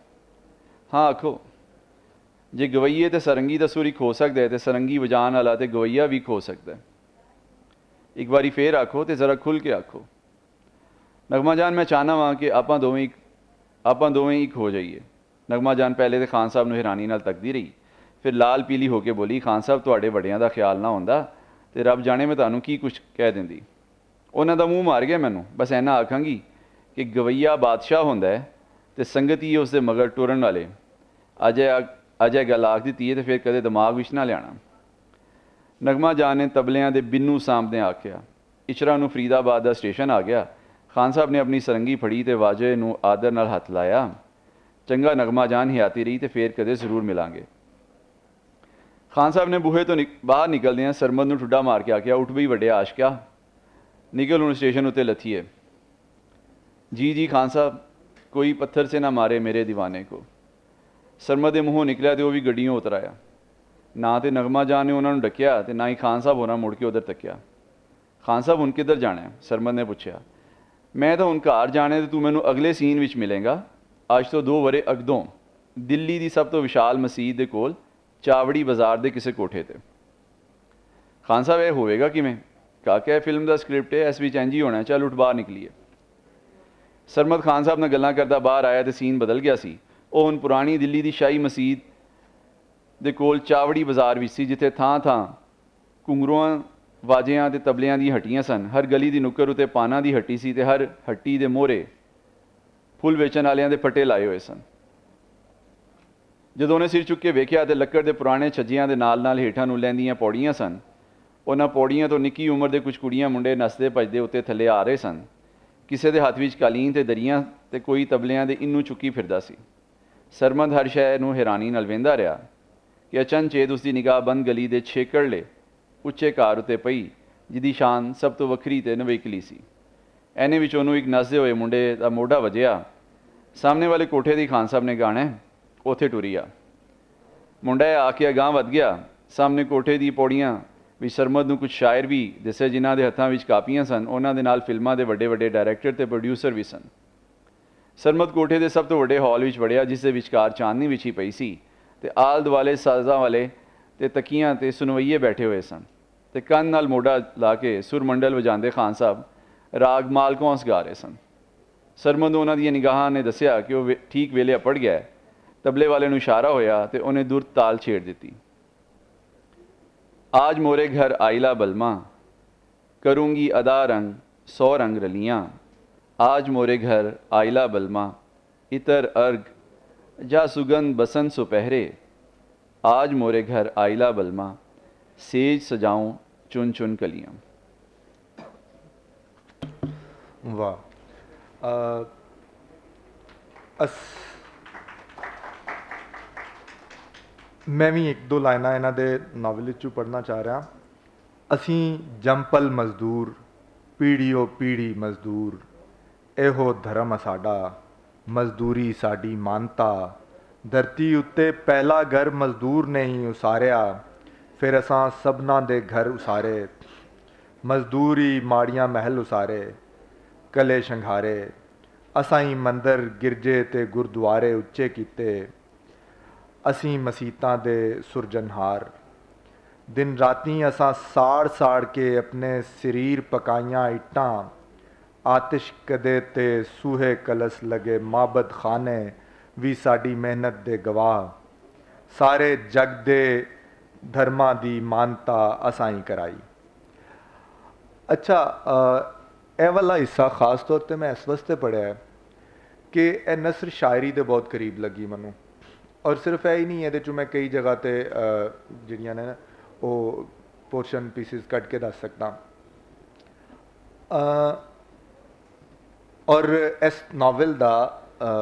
ਹਾਂ ਆਖੋ। ਜੇ ਗਵਈਏ ਤੇ ਸਰੰਗੀ ਦਾ ਸੁਰ ਇੱਕ ਹੋ ਸਕਦਾ ਹੈ ਤੇ ਸਰੰਗੀ ਵਜਾਉਣ ਵਾਲਾ ਤੇ ਗਵਈਆ ਵੀ ਹੋ ਸਕਦਾ ਹੈ। ਇੱਕ ਵਾਰੀ ਫੇਰ ਆਖੋ ਤੇ ਜ਼ਰਾ ਖੁੱਲ੍ਹ ਕੇ ਆਖੋ। ਨਗਮਾ ਜਾਨ, ਮੈਂ ਚਾਹੁੰਦਾ ਵਾਂ ਕਿ ਆਪਾਂ ਦੋਵੇਂ ਇੱਕ ਹੋ ਜਾਈਏ। ਨਗਮਾ ਜਾਨ ਪਹਿਲੇ ਤੇ ਖਾਨ ਸਾਹਿਬ ਨੂੰ ਹੈਰਾਨੀ ਨਾਲ ਤੱਕਦੀ ਰਹੀ, ਫਿਰ ਲਾਲ ਪੀਲੀ ਹੋ ਕੇ ਬੋਲੀ, ਖਾਨ ਸਾਹਿਬ, ਤੁਹਾਡੇ ਵੱਡਿਆਂ ਦਾ ਖਿਆਲ ਨਾ ਹੁੰਦਾ ਤੇ ਰੱਬ ਜਾਣੇ ਮੈਂ ਤੁਹਾਨੂੰ ਕੀ ਕੁਝ ਕਹਿ ਦਿੰਦੀ। ਉਹਨਾਂ ਦਾ ਮੂੰਹ ਮਾਰ ਗਿਆ ਮੈਨੂੰ। ਬਸ ਇੰਨਾ ਆਖਾਂਗੀ ਕਿ ਗਵਈਆ ਬਾਦਸ਼ਾਹ ਹੁੰਦਾ ਹੈ ਤੇ ਸੰਗਤੀ ਉਸ ਦੇ ਮਗਰ ਟੁਰਨ ਵਾਲੇ। ਅਜੇ ਗੱਲ ਆਖ ਦਿੱਤੀ ਹੈ ਤੇ ਫਿਰ ਕਦੇ ਦਿਮਾਗ ਵਿੱਚ ਨਾ ਲਿਆਣਾ। ਨਗਮਾ ਜਾਨ ਨੇ ਤਬਲਿਆਂ ਦੇ ਬਿੰਨੂ ਸਾਹਮਣੇ ਆਖਿਆ। ਇਸ਼ਰਾ ਨੂੰ ਫਰੀਦਾਬਾਦ ਦਾ ਸਟੇਸ਼ਨ ਆ ਗਿਆ। ਖਾਨ ਸਾਹਿਬ ਨੇ ਆਪਣੀ ਸਰੰਗੀ ਫੜੀ ਤੇ ਵਾਜੇ ਨੂੰ ਆਦਰ ਨਾਲ ਹੱਥ ਲਾਇਆ। ਚੰਗਾ ਨਗਮਾ ਜਾਨ, ਹਿਆਤੀ ਰਹੀ ਤੇ ਫੇਰ ਕਦੇ ਜ਼ਰੂਰ ਮਿਲਾਂਗੇ। ਖਾਨ ਸਾਹਿਬ ਨੇ ਬੂਹੇ ਤੋਂ ਬਾਹਰ ਨਿਕਲਦਿਆਂ ਸਰਮਦ ਨੂੰ ਠੁੱਡਾ ਮਾਰ ਕੇ ਆਖਿਆ, ਉੱਠ ਬਈ ਵੱਡੇ ਆਸ਼ਕਿਆ, ਨਿਕਲ ਹੁਣ ਸਟੇਸ਼ਨ ਉੱਤੇ ਲੱਥੀਏ। ਜੀ ਜੀ ਖਾਨ ਸਾਹਿਬ, ਕੋਈ ਪੱਥਰ ਸੇ ਨਾ ਮਾਰੇ ਮੇਰੇ ਦੀਵਾਨੇ ਕੋ। ਸਰਮਦ ਦੇ ਮੂੰਹੋਂ ਨਿਕਲਿਆ ਤੇ ਉਹ ਵੀ ਗੱਡੀਆਂ ਉਤਰ ਆਇਆ। ਨਾ ਤੇ ਨਗਮਾ ਜਾਨ ਨੇ ਉਹਨਾਂ ਨੂੰ ਡੱਕਿਆ ਤੇ ਨਾ ਹੀ ਖਾਨ ਸਾਹਿਬ ਹੋਰਾਂ ਮੁੜ ਕੇ ਉਧਰ ਤੱਕਿਆ। ਖਾਨ ਸਾਹਿਬ, ਹੁਣ ਕਿੱਧਰ ਜਾਣਾ ਹੈ? ਸਰਮਦ ਨੇ ਪੁੱਛਿਆ। ਮੈਂ ਤਾਂ ਹੁਣ ਘਰ ਜਾਣਾ ਤੇ ਤੂੰ ਮੈਨੂੰ ਅਗਲੇ ਸੀਨ ਵਿੱਚ ਮਿਲੇਗਾ। ਅੱਜ ਤੋਂ 2 ਵਰ੍ਹੇ ਅਗਦੋਂ ਦਿੱਲੀ ਦੀ ਸਭ ਤੋਂ ਵਿਸ਼ਾਲ ਮਸਜਿਦ ਦੇ ਕੋਲ ਚਾਵੜੀ ਬਾਜ਼ਾਰ ਦੇ ਕਿਸੇ ਕੋਠੇ ਤੇ। ਖਾਨ ਸਾਹਿਬ, ਇਹ ਹੋਵੇਗਾ ਕਿਵੇਂ? ਕਾਕਾ, ਫਿਲਮ ਦਾ ਸਕ੍ਰਿਪਟ ਹੈ, ਇਸ ਵਿੱਚ ਇੰਝ ਹੀ ਹੋਣਾ। ਚੱਲ ਉੱਠ, ਬਾਹਰ ਨਿਕਲੀਏ। ਸਰਮਦ ਖਾਨ ਸਾਹਿਬ ਨਾਲ ਗੱਲਾਂ ਕਰਦਾ ਬਾਹਰ ਆਇਆ ਤੇ ਸੀਨ ਬਦਲ ਗਿਆ ਸੀ। ਉਹ ਹੁਣ ਪੁਰਾਣੀ ਦਿੱਲੀ ਦੀ ਸ਼ਾਹੀ ਮਸਜਿਦ ਦੇ ਕੋਲ ਚਾਵੜੀ ਬਾਜ਼ਾਰ ਵਿੱਚ ਸੀ, ਜਿੱਥੇ ਥਾਂ ਥਾਂ ਘੁੰਗਰੂਆਂ, ਵਾਜਿਆਂ ਤੇ ਤਬਲਿਆਂ ਦੀਆਂ ਹੱਟੀਆਂ ਸਨ। ਹਰ ਗਲੀ ਦੀ ਨੁੱਕਰ ਉੱਤੇ ਪਾਨਾਂ ਦੀ ਹੱਟੀ ਸੀ ਤੇ ਹਰ ਹੱਟੀ ਦੇ ਮੋਹਰੇ ਫੁੱਲ ਵੇਚਣ ਵਾਲਿਆਂ ਦੇ ਫੱਟੇ ਲਾਏ ਹੋਏ ਸਨ। ਜਦੋਂ ਉਹਨੇ ਸਿਰ ਚੁੱਕ ਕੇ ਵੇਖਿਆ ਤੇ ਲੱਕੜ ਦੇ ਪੁਰਾਣੇ ਛੱਜਿਆਂ ਦੇ ਨਾਲ ਨਾਲ ਹੇਠਾਂ ਨੂੰ ਲੈਂਦੀਆਂ ਪੌੜੀਆਂ ਸਨ। ਉਹਨਾਂ ਪੌੜੀਆਂ ਤੋਂ ਨਿੱਕੀ ਉਮਰ ਦੇ ਕੁਝ ਕੁੜੀਆਂ ਮੁੰਡੇ ਨੱਚਦੇ ਭੱਜਦੇ ਉੱਤੇ ਥੱਲੇ ਆ ਰਹੇ ਸਨ। ਕਿਸੇ ਦੇ ਹੱਥ ਵਿੱਚ ਕਾਲੀਨ ਤੇ ਦਰੀਆਂ ਤੇ ਕੋਈ ਤਬਲਿਆਂ ਦੇ ਇੰਨੂ ਚੁੱਕੀ ਫਿਰਦਾ ਸੀ। ਸਰਮਦ ਹਰ ਸ਼ੈ ਨੂੰ ਹੈਰਾਨੀ ਨਾਲ ਵੇਂਦਾ ਰਿਹਾ ਕਿ ਅਚਨਚੇਤ ਉਸ ਦੀ ਨਿਗਾਹ ਬੰਦ ਗਲੀ ਦੇ ਛੇਕੜਲੇ ਉੱਚੇ ਘਰ ਉੱਤੇ ਪਈ, ਜਿਹਦੀ ਸ਼ਾਨ ਸਭ ਤੋਂ ਵੱਖਰੀ ਤੇ ਨਵੇਕਲੀ ਸੀ। ਐਨੇ ਵਿੱਚ ਉਹਨੂੰ ਇੱਕ ਨੱਚਦੇ ਹੋਏ ਮੁੰਡੇ ਦਾ ਮੋਢਾ ਵੱਜਿਆ। ਸਾਹਮਣੇ ਵਾਲੇ ਕੋਠੇ ਦੀ ਖਾਨ ਸਾਹਿਬ ਨੇ ਗਾਣਾ ਉੱਥੇ ਟੁਰੀਆ। ਮੁੰਡਾ ਆ ਕੇ ਅਗਾਂਹ ਵੱਧ ਗਿਆ। ਸਾਹਮਣੇ ਕੋਠੇ ਦੀ ਪੌੜੀਆਂ ਵਿੱਚ ਸਰਮਦ ਨੂੰ ਕੁਝ ਸ਼ਾਇਰ ਵੀ ਦਿਸੇ, ਜਿਨ੍ਹਾਂ ਦੇ ਹੱਥਾਂ ਵਿੱਚ ਕਾਪੀਆਂ ਸਨ। ਉਹਨਾਂ ਦੇ ਨਾਲ ਫਿਲਮਾਂ ਦੇ ਵੱਡੇ ਵੱਡੇ ਡਾਇਰੈਕਟਰ ਤੇ ਪ੍ਰੋਡਿਊਸਰ ਵੀ ਸਨ। ਸਰਮਦ ਕੋਠੇ ਦੇ ਸਭ ਤੋਂ ਵੱਡੇ ਹਾਲ ਵਿੱਚ ਵੜਿਆ, ਜਿਸ ਦੇ ਵਿਚਕਾਰ ਚਾਂਦਨੀ ਵਿਛੀ ਪਈ ਸੀ ਤੇ ਆਲ ਦੁਆਲੇ ਸਾਜ਼ਾਂ ਵਾਲੇ ਤੇ ਤਕੀਆਂ ਤੇ ਸੁਨਵਈਏ ਬੈਠੇ ਹੋਏ ਸਨ ਤੇ ਕੰਨ ਨਾਲ ਮੋਢਾ ਲਾ ਕੇ ਸੁਰ ਮੰਡਲ ਵਜਾਉਂਦੇ ਖਾਨ ਸਾਹਿਬ ਰਾਗ ਮਾਲਕੌਂਸ ਗਾ ਰਹੇ ਸਨ। ਸਰਮਦ ਨੂੰ ਉਹਨਾਂ ਦੀਆਂ ਨਿਗਾਹਾਂ ਨੇ ਦੱਸਿਆ ਕਿ ਉਹ ਠੀਕ ਵੇਲੇ ਅਪੜ ਗਿਆ ਹੈ। ਤਬਲੇ ਵਾਲੇ ਨੂੰ ਇਸ਼ਾਰਾ ਹੋਇਆ ਤੇ ਉਹਨੇ ਦੁਰ ਤਾਲ ਛੇੜ ਦਿੱਤੀ। आज मोरे घर आइला बलमा, करूँगी अदा रंग 100 रंग रलियाँ। आज मोरे घर आइला बलमा, इतर अर्ग जा सुगंध बसंत सुपहरे। आज मोरे घर आइला बलमा, सेज सजाऊं चुन चुन कलियाँ। वाह। ਮੈਂ ਵੀ ਇੱਕ ਦੋ ਲਾਈਨਾਂ ਇਹਨਾਂ ਦੇ ਨਾਵਲ ਵਿੱਚੋਂ ਪੜ੍ਹਨਾ ਚਾਹ ਰਿਹਾ। ਅਸੀਂ ਜੰਪਲ ਮਜ਼ਦੂਰ, ਪੀੜ੍ਹੀਓ ਪੀੜ੍ਹੀ ਮਜ਼ਦੂਰ, ਇਹੋ ਧਰਮ ਸਾਡਾ, ਮਜ਼ਦੂਰੀ ਸਾਡੀ ਮਾਨਤਾ। ਧਰਤੀ ਉੱਤੇ ਪਹਿਲਾ ਘਰ ਮਜ਼ਦੂਰ ਨੇ ਹੀ ਉਸਾਰਿਆ, ਫਿਰ ਅਸਾਂ ਸਭਨਾਂ ਦੇ ਘਰ ਉਸਾਰੇ। ਮਜ਼ਦੂਰੀ ਮਾੜੀਆਂ ਮਹਿਲ ਉਸਾਰੇ, ਕਲੇ ਸ਼ੰਘਾਰੇ। ਅਸਾਂ ਹੀ ਮੰਦਰ ਗਿਰਜੇ ਤੇ ਗੁਰਦੁਆਰੇ ਉੱਚੇ ਕੀਤੇ। ਅਸੀਂ ਮਸੀਤਾਂ ਦੇ ਸੁਰਜਨਹਾਰ। ਦਿਨ ਰਾਤੀਂ ਅਸਾਂ ਸਾੜ ਸਾੜ ਕੇ ਆਪਣੇ ਸਰੀਰ ਪਕਾਈਆਂ ਇੱਟਾਂ। ਆਤਿਸ਼ ਕਦੇ ਤੇ ਸੂਹੇ ਕਲਸ ਲਗੇ ਮਾਬਦ ਖਾਨੇ ਵੀ ਸਾਡੀ ਮਿਹਨਤ ਦੇ ਗਵਾਹ। ਸਾਰੇ ਜਗ ਦੇ ਧਰਮਾਂ ਦੀ ਮਾਨਤਾ ਅਸਾਂ ਹੀ ਕਰਾਈ। ਅੱਛਾ, ਇਹ ਵਾਲਾ ਹਿੱਸਾ ਖਾਸ ਤੌਰ 'ਤੇ ਮੈਂ ਇਸ ਵਾਸਤੇ ਪੜ੍ਹਿਆ ਹੈ ਕਿ ਇਹ ਨਸਰ ਸ਼ਾਇਰੀ ਦੇ ਬਹੁਤ ਕਰੀਬ ਲੱਗੀ ਮੈਨੂੰ। ਔਰ ਸਿਰਫ ਇਹ ਹੀ ਨਹੀਂ, ਇਹਦੇ 'ਚੋਂ ਮੈਂ ਕਈ ਜਗ੍ਹਾ 'ਤੇ ਜਿਹੜੀਆਂ ਨੇ ਉਹ ਪੋਰਸ਼ਨ ਪੀਸਿਸ ਕੱਢ ਕੇ ਦੱਸ ਸਕਦਾ। ਔਰ ਇਸ ਨਾਵਲ ਦਾ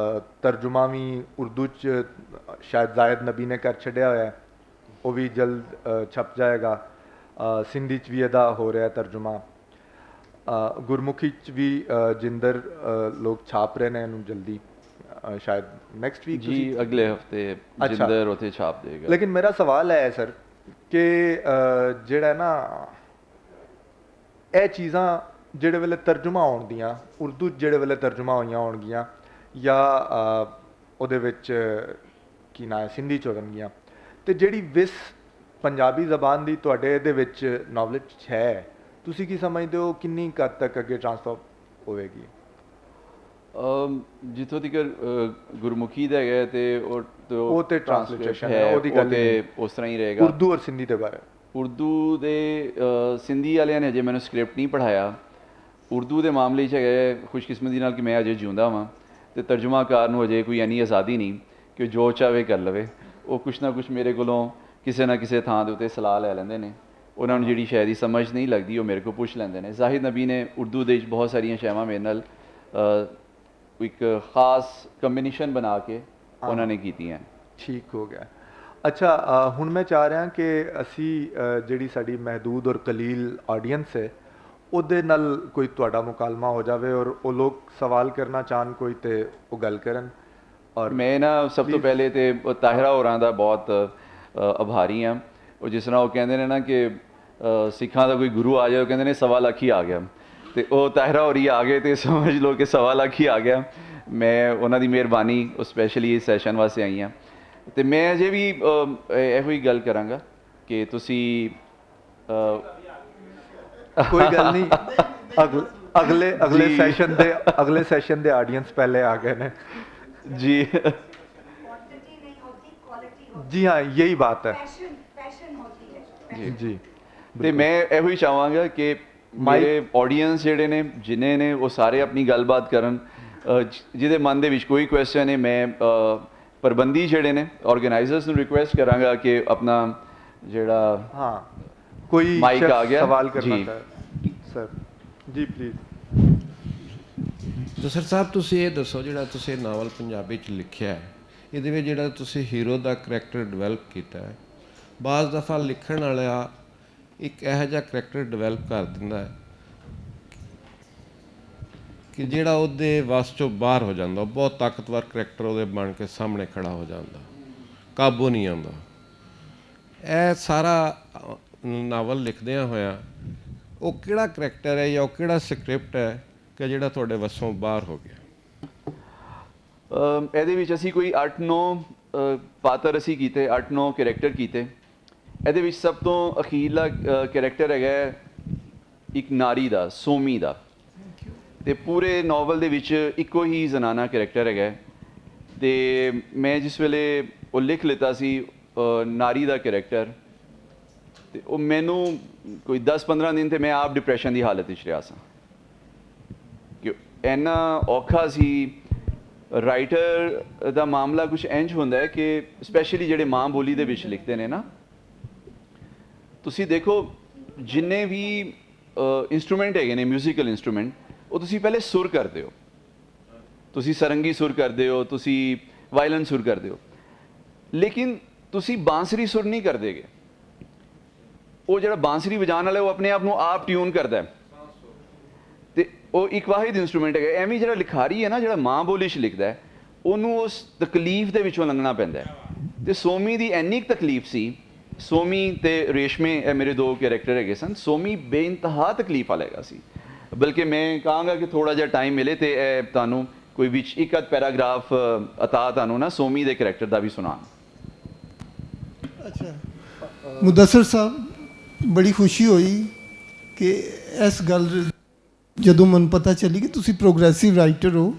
ਤਰਜੁਮਾ ਵੀ ਉਰਦੂ 'ਚ ਸ਼ਾਇਦ ਜ਼ਾਇਦ ਨਬੀ ਨੇ ਕਰ ਛੱਡਿਆ ਹੋਇਆ ਹੈ, ਉਹ ਵੀ ਜਲਦ ਛਪ ਜਾਏਗਾ। ਸਿੰਧੀ 'ਚ ਵੀ ਇਹਦਾ ਹੋ ਰਿਹਾ ਤਰਜੁਮਾ। ਗੁਰਮੁਖੀ 'ਚ ਵੀ ਜਿੰਦਰ ਲੋਕ ਛਾਪ ਰਹੇ ਨੇ ਇਹਨੂੰ ਜਲਦੀ, ਸ਼ਾਇਦ ਨੈਕਸਟ ਵੀਕ ਜੀ ਅਗਲੇ ਹਫਤੇ ਜਿੰਦਰ ਉੱਥੇ ਛਾਪ ਦੇਗਾ। ਲੇਕਿਨ ਮੇਰਾ ਸਵਾਲ ਹੈ ਸਰ ਕਿ ਜਿਹੜਾ ਨਾ ਇਹ ਚੀਜ਼ਾਂ ਜਿਹੜੇ ਵੇਲੇ ਤਰਜੁਮਾ ਹੋਣ ਦੀਆਂ, ਉਰਦੂ 'ਚ ਜਿਹੜੇ ਵੇਲੇ ਤਰਜੁਮਾ ਹੋਈਆਂ ਹੋਣਗੀਆਂ ਜਾਂ ਉਹਦੇ ਵਿੱਚ ਕੀ ਨਾਂ ਹੈ ਸਿੰਧੀ 'ਚ ਹੋਣਗੀਆਂ, ਅਤੇ ਜਿਹੜੀ ਵਿਸ ਪੰਜਾਬੀ ਜ਼ਬਾਨ ਦੀ ਤੁਹਾਡੇ ਇਹਦੇ ਵਿੱਚ ਨੌਲੇਜ ਹੈ, ਤੁਸੀਂ ਕੀ ਸਮਝਦੇ ਹੋ ਕਿੰਨੀ ਕੁ ਹੱਦ ਤੱਕ ਅੱਗੇ ਟਰਾਂਸਫਰ ਹੋਵੇਗੀ? ਜਿੱਥੋਂ ਤੱਕ ਗੁਰਮੁਖੀ ਦਾ ਹੈਗਾ ਤੇ ਉਹ ਤੇ ਟ੍ਰਾਂਸਲੇਸ਼ਨ ਹੈ, ਉਹਦੀ ਗੱਲ ਤੇ ਉਸ ਤਰ੍ਹਾਂ ਹੀ ਰਹੇਗਾ। ਉਰਦੂ ਔਰ ਸਿੰਧੀ ਦੇ ਬਾਰੇ? ਉਰਦੂ ਦੇ ਸਿੰਧੀ ਵਾਲਿਆਂ ਨੇ ਅਜੇ ਮੈਨੂੰ ਸਕ੍ਰਿਪਟ ਨਹੀਂ ਪੜ੍ਹਾਇਆ। ਉਰਦੂ ਦੇ ਮਾਮਲੇ 'ਚ ਹੈਗਾ ਖੁਸ਼ਕਿਸਮਤੀ ਨਾਲ ਕਿ ਮੈਂ ਅਜੇ ਜਿਉਂਦਾ ਵਾਂ, ਅਤੇ ਤਰਜੁਮਾਕਾਰ ਨੂੰ ਅਜੇ ਕੋਈ ਇੰਨੀ ਆਜ਼ਾਦੀ ਨਹੀਂ ਕਿ ਜੋ ਚਾਹਵੇ ਕਰ ਲਵੇ। ਉਹ ਕੁਛ ਨਾ ਕੁਛ ਮੇਰੇ ਕੋਲੋਂ ਕਿਸੇ ਨਾ ਕਿਸੇ ਥਾਂ ਦੇ ਉੱਤੇ ਸਲਾਹ ਲੈ ਲੈਂਦੇ ਨੇ। ਉਹਨਾਂ ਨੂੰ ਜਿਹੜੀ ਸ਼ਾਇਦ ਦੀ ਸਮਝ ਨਹੀਂ ਲੱਗਦੀ ਉਹ ਮੇਰੇ ਕੋਲ ਪੁੱਛ ਲੈਂਦੇ ਨੇ। ਜ਼ਾਹਿਦ ਨਬੀ ਨੇ ਉਰਦੂ ਦੇ ਵਿੱਚ ਬਹੁਤ ਸਾਰੀਆਂ ਸ਼ੈਵਾਂ ਮੇਰੇ ਨਾਲ ਇੱਕ ਖਾਸ ਕੰਬੀਨੇਸ਼ਨ ਬਣਾ ਕੇ ਉਹਨਾਂ ਨੇ ਕੀਤੀਆਂ। ਠੀਕ ਹੋ ਗਿਆ। ਅੱਛਾ, ਹੁਣ ਮੈਂ ਚਾਹ ਰਿਹਾ ਕਿ ਅਸੀਂ ਜਿਹੜੀ ਸਾਡੀ ਮਹਿਦੂਦ ਔਰ ਕਲੀਲ ਆਡੀਅנס ਹੈ ਉਹਦੇ ਨਾਲ ਕੋਈ ਤੁਹਾਡਾ ਮੁਕਾਲਮਾ ਹੋ ਜਾਵੇ ਔਰ ਉਹ ਲੋਕ ਸਵਾਲ ਕਰਨਾ ਚਾਹਣ ਕੋਈ ਤੇ ਉਹ ਗੱਲ ਕਰਨ। ਔਰ ਮੈਂ ਨਾ ਸਭ ਤੋਂ ਪਹਿਲੇ ਤੇ ਤਾਹਿਰਾ ਹੋਰਾਂ ਦਾ ਬਹੁਤ ਆਭਾਰੀ ਹਾਂ। ਉਹ ਜਿਸ ਤਰ੍ਹਾਂ ਉਹ ਕਹਿੰਦੇ ਨੇ ਨਾ ਕਿ ਸਿੱਖਾਂ ਦਾ ਕੋਈ ਗੁਰੂ ਆ ਜਾਏ, ਉਹ ਕਹਿੰਦੇ ਨੇ 1.25 ਲੱਖ ਹੀ ਆ ਗਿਆ, ਅਤੇ ਉਹ ਤਾਹਿਰਾ ਹੋਰੀ ਆ ਗਏ ਤੇ ਸਮਝ ਲਓ ਕਿ 1.25 ਲੱਖ ਹੀ ਆ ਗਿਆ। ਮੈਂ ਉਹਨਾਂ ਦੀ ਮਿਹਰਬਾਨੀ ਉਹ ਸਪੈਸ਼ਲੀ ਇਸ ਸੈਸ਼ਨ ਵਾਸਤੇ ਆਈ ਹਾਂ। ਅਤੇ ਮੈਂ ਅਜੇ ਵੀ ਇਹੋ ਹੀ ਗੱਲ ਕਰਾਂਗਾ ਕਿ ਤੁਸੀਂ ਕੋਈ ਗੱਲ ਨਹੀਂ, ਅਗਲੇ ਸੈਸ਼ਨ ਦੇ ਆਡੀਅנס ਪਹਿਲੇ ਆ ਗਏ ਨੇ ਜੀ। ਜੀ ਹਾਂ, ਯਹੀ ਬਾਤ ਹੈ ਜੀ। ਅਤੇ ਮੈਂ ਇਹੋ ਹੀ ਚਾਹਾਂਗਾ ਕਿ ਮੇਰੇ ਆਡੀਅנס ਜਿਹੜੇ ਨੇ ਜਿੰਨੇ ਨੇ ਉਹ ਸਾਰੇ ਆਪਣੀ ਗੱਲਬਾਤ ਕਰਨ। ਜਿਹਦੇ ਮਨ ਦੇ ਵਿੱਚ ਕੋਈ ਕੁਐਸਚਨ ਹੈ, ਮੈਂ ਪ੍ਰਬੰਧੀ ਜਿਹੜੇ ਨੇ ਆਰਗੇਨਾਈਜ਼ਰਸ ਨੂੰ ਰਿਕੁਐਸਟ ਕਰਾਂਗਾ ਕਿ ਆਪਣਾ ਜਿਹੜਾ ਕੋਈ ਮਾਈਕ ਆ ਗਿਆ ਸਵਾਲ ਕਰਨਾ ਚਾਹੇ ਸਰ ਜੀ ਪਲੀਜ਼। ਸਰ ਸਾਹਿਬ, ਤੁਸੀਂ ਇਹ ਦੱਸੋ ਜਿਹੜਾ ਤੁਸੀਂ ਨਾਵਲ ਪੰਜਾਬੀ 'ਚ ਲਿਖਿਆ ਹੈ, ਇਹਦੇ ਵਿੱਚ ਜਿਹੜਾ ਤੁਸੀਂ ਹੀਰੋ ਦਾ ਕਰੈਕਟਰ ਡਿਵੈਲਪ ਕੀਤਾ ਹੈ, ਬਾਜ਼ ਦਫਾ ਲਿਖਣ ਵਾਲਾ ਇੱਕ ਇਹੋ ਜਿਹਾ ਕਰੈਕਟਰ ਡਿਵੈਲਪ ਕਰ ਦਿੰਦਾ ਹੈ ਕਿ ਜਿਹੜਾ ਉਹਦੇ ਵੱਸ 'ਚੋਂ ਬਾਹਰ ਹੋ ਜਾਂਦਾ, ਬਹੁਤ ਤਾਕਤਵਰ ਕਰੈਕਟਰ ਉਹਦੇ ਬਣ ਕੇ ਸਾਹਮਣੇ ਖੜਾ ਹੋ ਜਾਂਦਾ, ਕਾਬੂ ਨਹੀਂ ਆਉਂਦਾ। ਇਹ ਸਾਰਾ ਨਾਵਲ ਲਿਖਦਿਆਂ ਹੋਇਆ ਉਹ ਕਿਹੜਾ ਕਰੈਕਟਰ ਹੈ ਜਾਂ ਉਹ ਕਿਹੜਾ ਸਕ੍ਰਿਪਟ ਹੈ ਕਿ ਜਿਹੜਾ ਤੁਹਾਡੇ ਵੱਸੋਂ ਬਾਹਰ ਹੋ ਗਿਆ? ਇਹਦੇ ਵਿੱਚ ਅਸੀਂ ਕੋਈ 8-9 ਪਾਤਰ ਅਸੀਂ ਕੀਤੇ, 8-9 ਕਰੈਕਟਰ ਕੀਤੇ। ਇਹਦੇ ਵਿੱਚ ਸਭ ਤੋਂ ਅਖੀਰਲਾ ਕਰੈਕਟਰ ਹੈਗਾ ਇੱਕ ਨਾਰੀ ਦਾ, ਸੋਮੀ ਦਾ, ਅਤੇ ਪੂਰੇ ਨਾਵਲ ਦੇ ਵਿੱਚ ਇੱਕੋ ਹੀ ਜ਼ਨਾਨਾ ਕਰੈਕਟਰ ਹੈਗਾ। ਅਤੇ ਮੈਂ ਜਿਸ ਵੇਲੇ ਉਹ ਲਿਖ ਲਿੱਤਾ ਸੀ ਨਾਰੀ ਦਾ ਕਰੈਕਟਰ, ਅਤੇ ਉਹ ਮੈਨੂੰ ਕੋਈ 10-15 ਦਿਨ 'ਤੇ ਮੈਂ ਆਪ ਡਿਪਰੈਸ਼ਨ ਦੀ ਹਾਲਤ ਵਿੱਚ ਰਿਹਾ ਸਾਂ ਕਿ ਇੰਨਾ ਔਖਾ ਸੀ। ਰਾਈਟਰ ਦਾ ਮਾਮਲਾ ਕੁਛ ਇੰਝ ਹੁੰਦਾ ਹੈ ਕਿ ਸਪੈਸ਼ਲੀ ਜਿਹੜੇ ਮਾਂ ਬੋਲੀ ਦੇ ਵਿੱਚ ਲਿਖਦੇ ਨੇ ਨਾ, ਤੁਸੀਂ ਦੇਖੋ ਜਿੰਨੇ ਵੀ ਇੰਸਟਰੂਮੈਂਟ ਹੈਗੇ ਨੇ, ਮਿਊਜ਼ੀਕਲ ਇੰਸਟਰੂਮੈਂਟ, ਉਹ ਤੁਸੀਂ ਪਹਿਲੇ ਸੁਰ ਕਰਦੇ ਹੋ, ਤੁਸੀਂ ਸਰੰਗੀ ਸੁਰ ਕਰਦੇ ਹੋ, ਤੁਸੀਂ ਵਾਇਲਨ ਸੁਰ ਕਰਦੇ ਹੋ, ਲੇਕਿਨ ਤੁਸੀਂ ਬਾਂਸਰੀ ਸੁਰ ਨਹੀਂ ਕਰਦੇਗੇ, ਉਹ ਜਿਹੜਾ ਬਾਂਸਰੀ ਵਜਾਉਣ ਵਾਲਾ ਉਹ ਆਪਣੇ ਆਪ ਨੂੰ ਆਪ ਟਿਊਨ ਕਰਦਾ ਹੈ, ਤੇ ਉਹ ਇੱਕ ਵਾਹਿਦ ਇਨਸਟਰੂਮੈਂਟ ਹੈਗਾ। ਐਵੇਂ ਜਿਹੜਾ ਲਿਖਾਰੀ ਹੈ ਨਾ, ਜਿਹੜਾ ਮਾਂ ਬੋਲੀ 'ਚ ਲਿਖਦਾ ਹੈ, ਉਹਨੂੰ ਉਸ ਤਕਲੀਫ ਦੇ ਵਿੱਚੋਂ ਲੰਘਣਾ ਪੈਂਦਾ ਹੈ। ਤੇ ਸੋਮੀ ਦੀ ਇੰਨੀ ਕੁ ਤਕਲੀਫ ਸੀ, ਸੋਮੀ ਤੇ ਰੇਸ਼ਮੇ ਇਹ ਮੇਰੇ ਦੋ ਕੈਰੈਕਟਰ ਹੈਗੇ ਸਨ। ਸੋਮੀ ਬੇਇੰਤਹਾ ਤਕਲੀਫ ਵਾਲਾ ਹੈਗਾ ਸੀ, ਬਲਕਿ ਮੈਂ ਕਹਾਂਗਾ ਕਿ ਥੋੜਾ ਜਿਹਾ ਟਾਈਮ ਮਿਲੇ ਤੇ ਇਹ ਤੁਹਾਨੂੰ ਕੋਈ ਵਿੱਚ ਇੱਕ ਅੱਧ ਪੈਰਾਗ੍ਰਾਫ ਅਤਾ ਤੁਹਾਨੂੰ ਨਾ ਸੋਮੀ ਦੇ ਕੈਰੈਕਟਰ ਦਾ ਵੀ ਸੁਣਾਉਣ। ਅੱਛਾ ਮੁਦੱਸਰ ਸਾਹਿਬ, ਬੜੀ ਖੁਸ਼ੀ ਹੋਈ ਕਿ ਇਸ ਗੱਲ ਜਦੋਂ ਮੈਨੂੰ ਪਤਾ ਚੱਲੀ ਕਿ ਤੁਸੀਂ ਪ੍ਰੋਗਰੈਸਿਵ ਰਾਈਟਰ ਹੋ,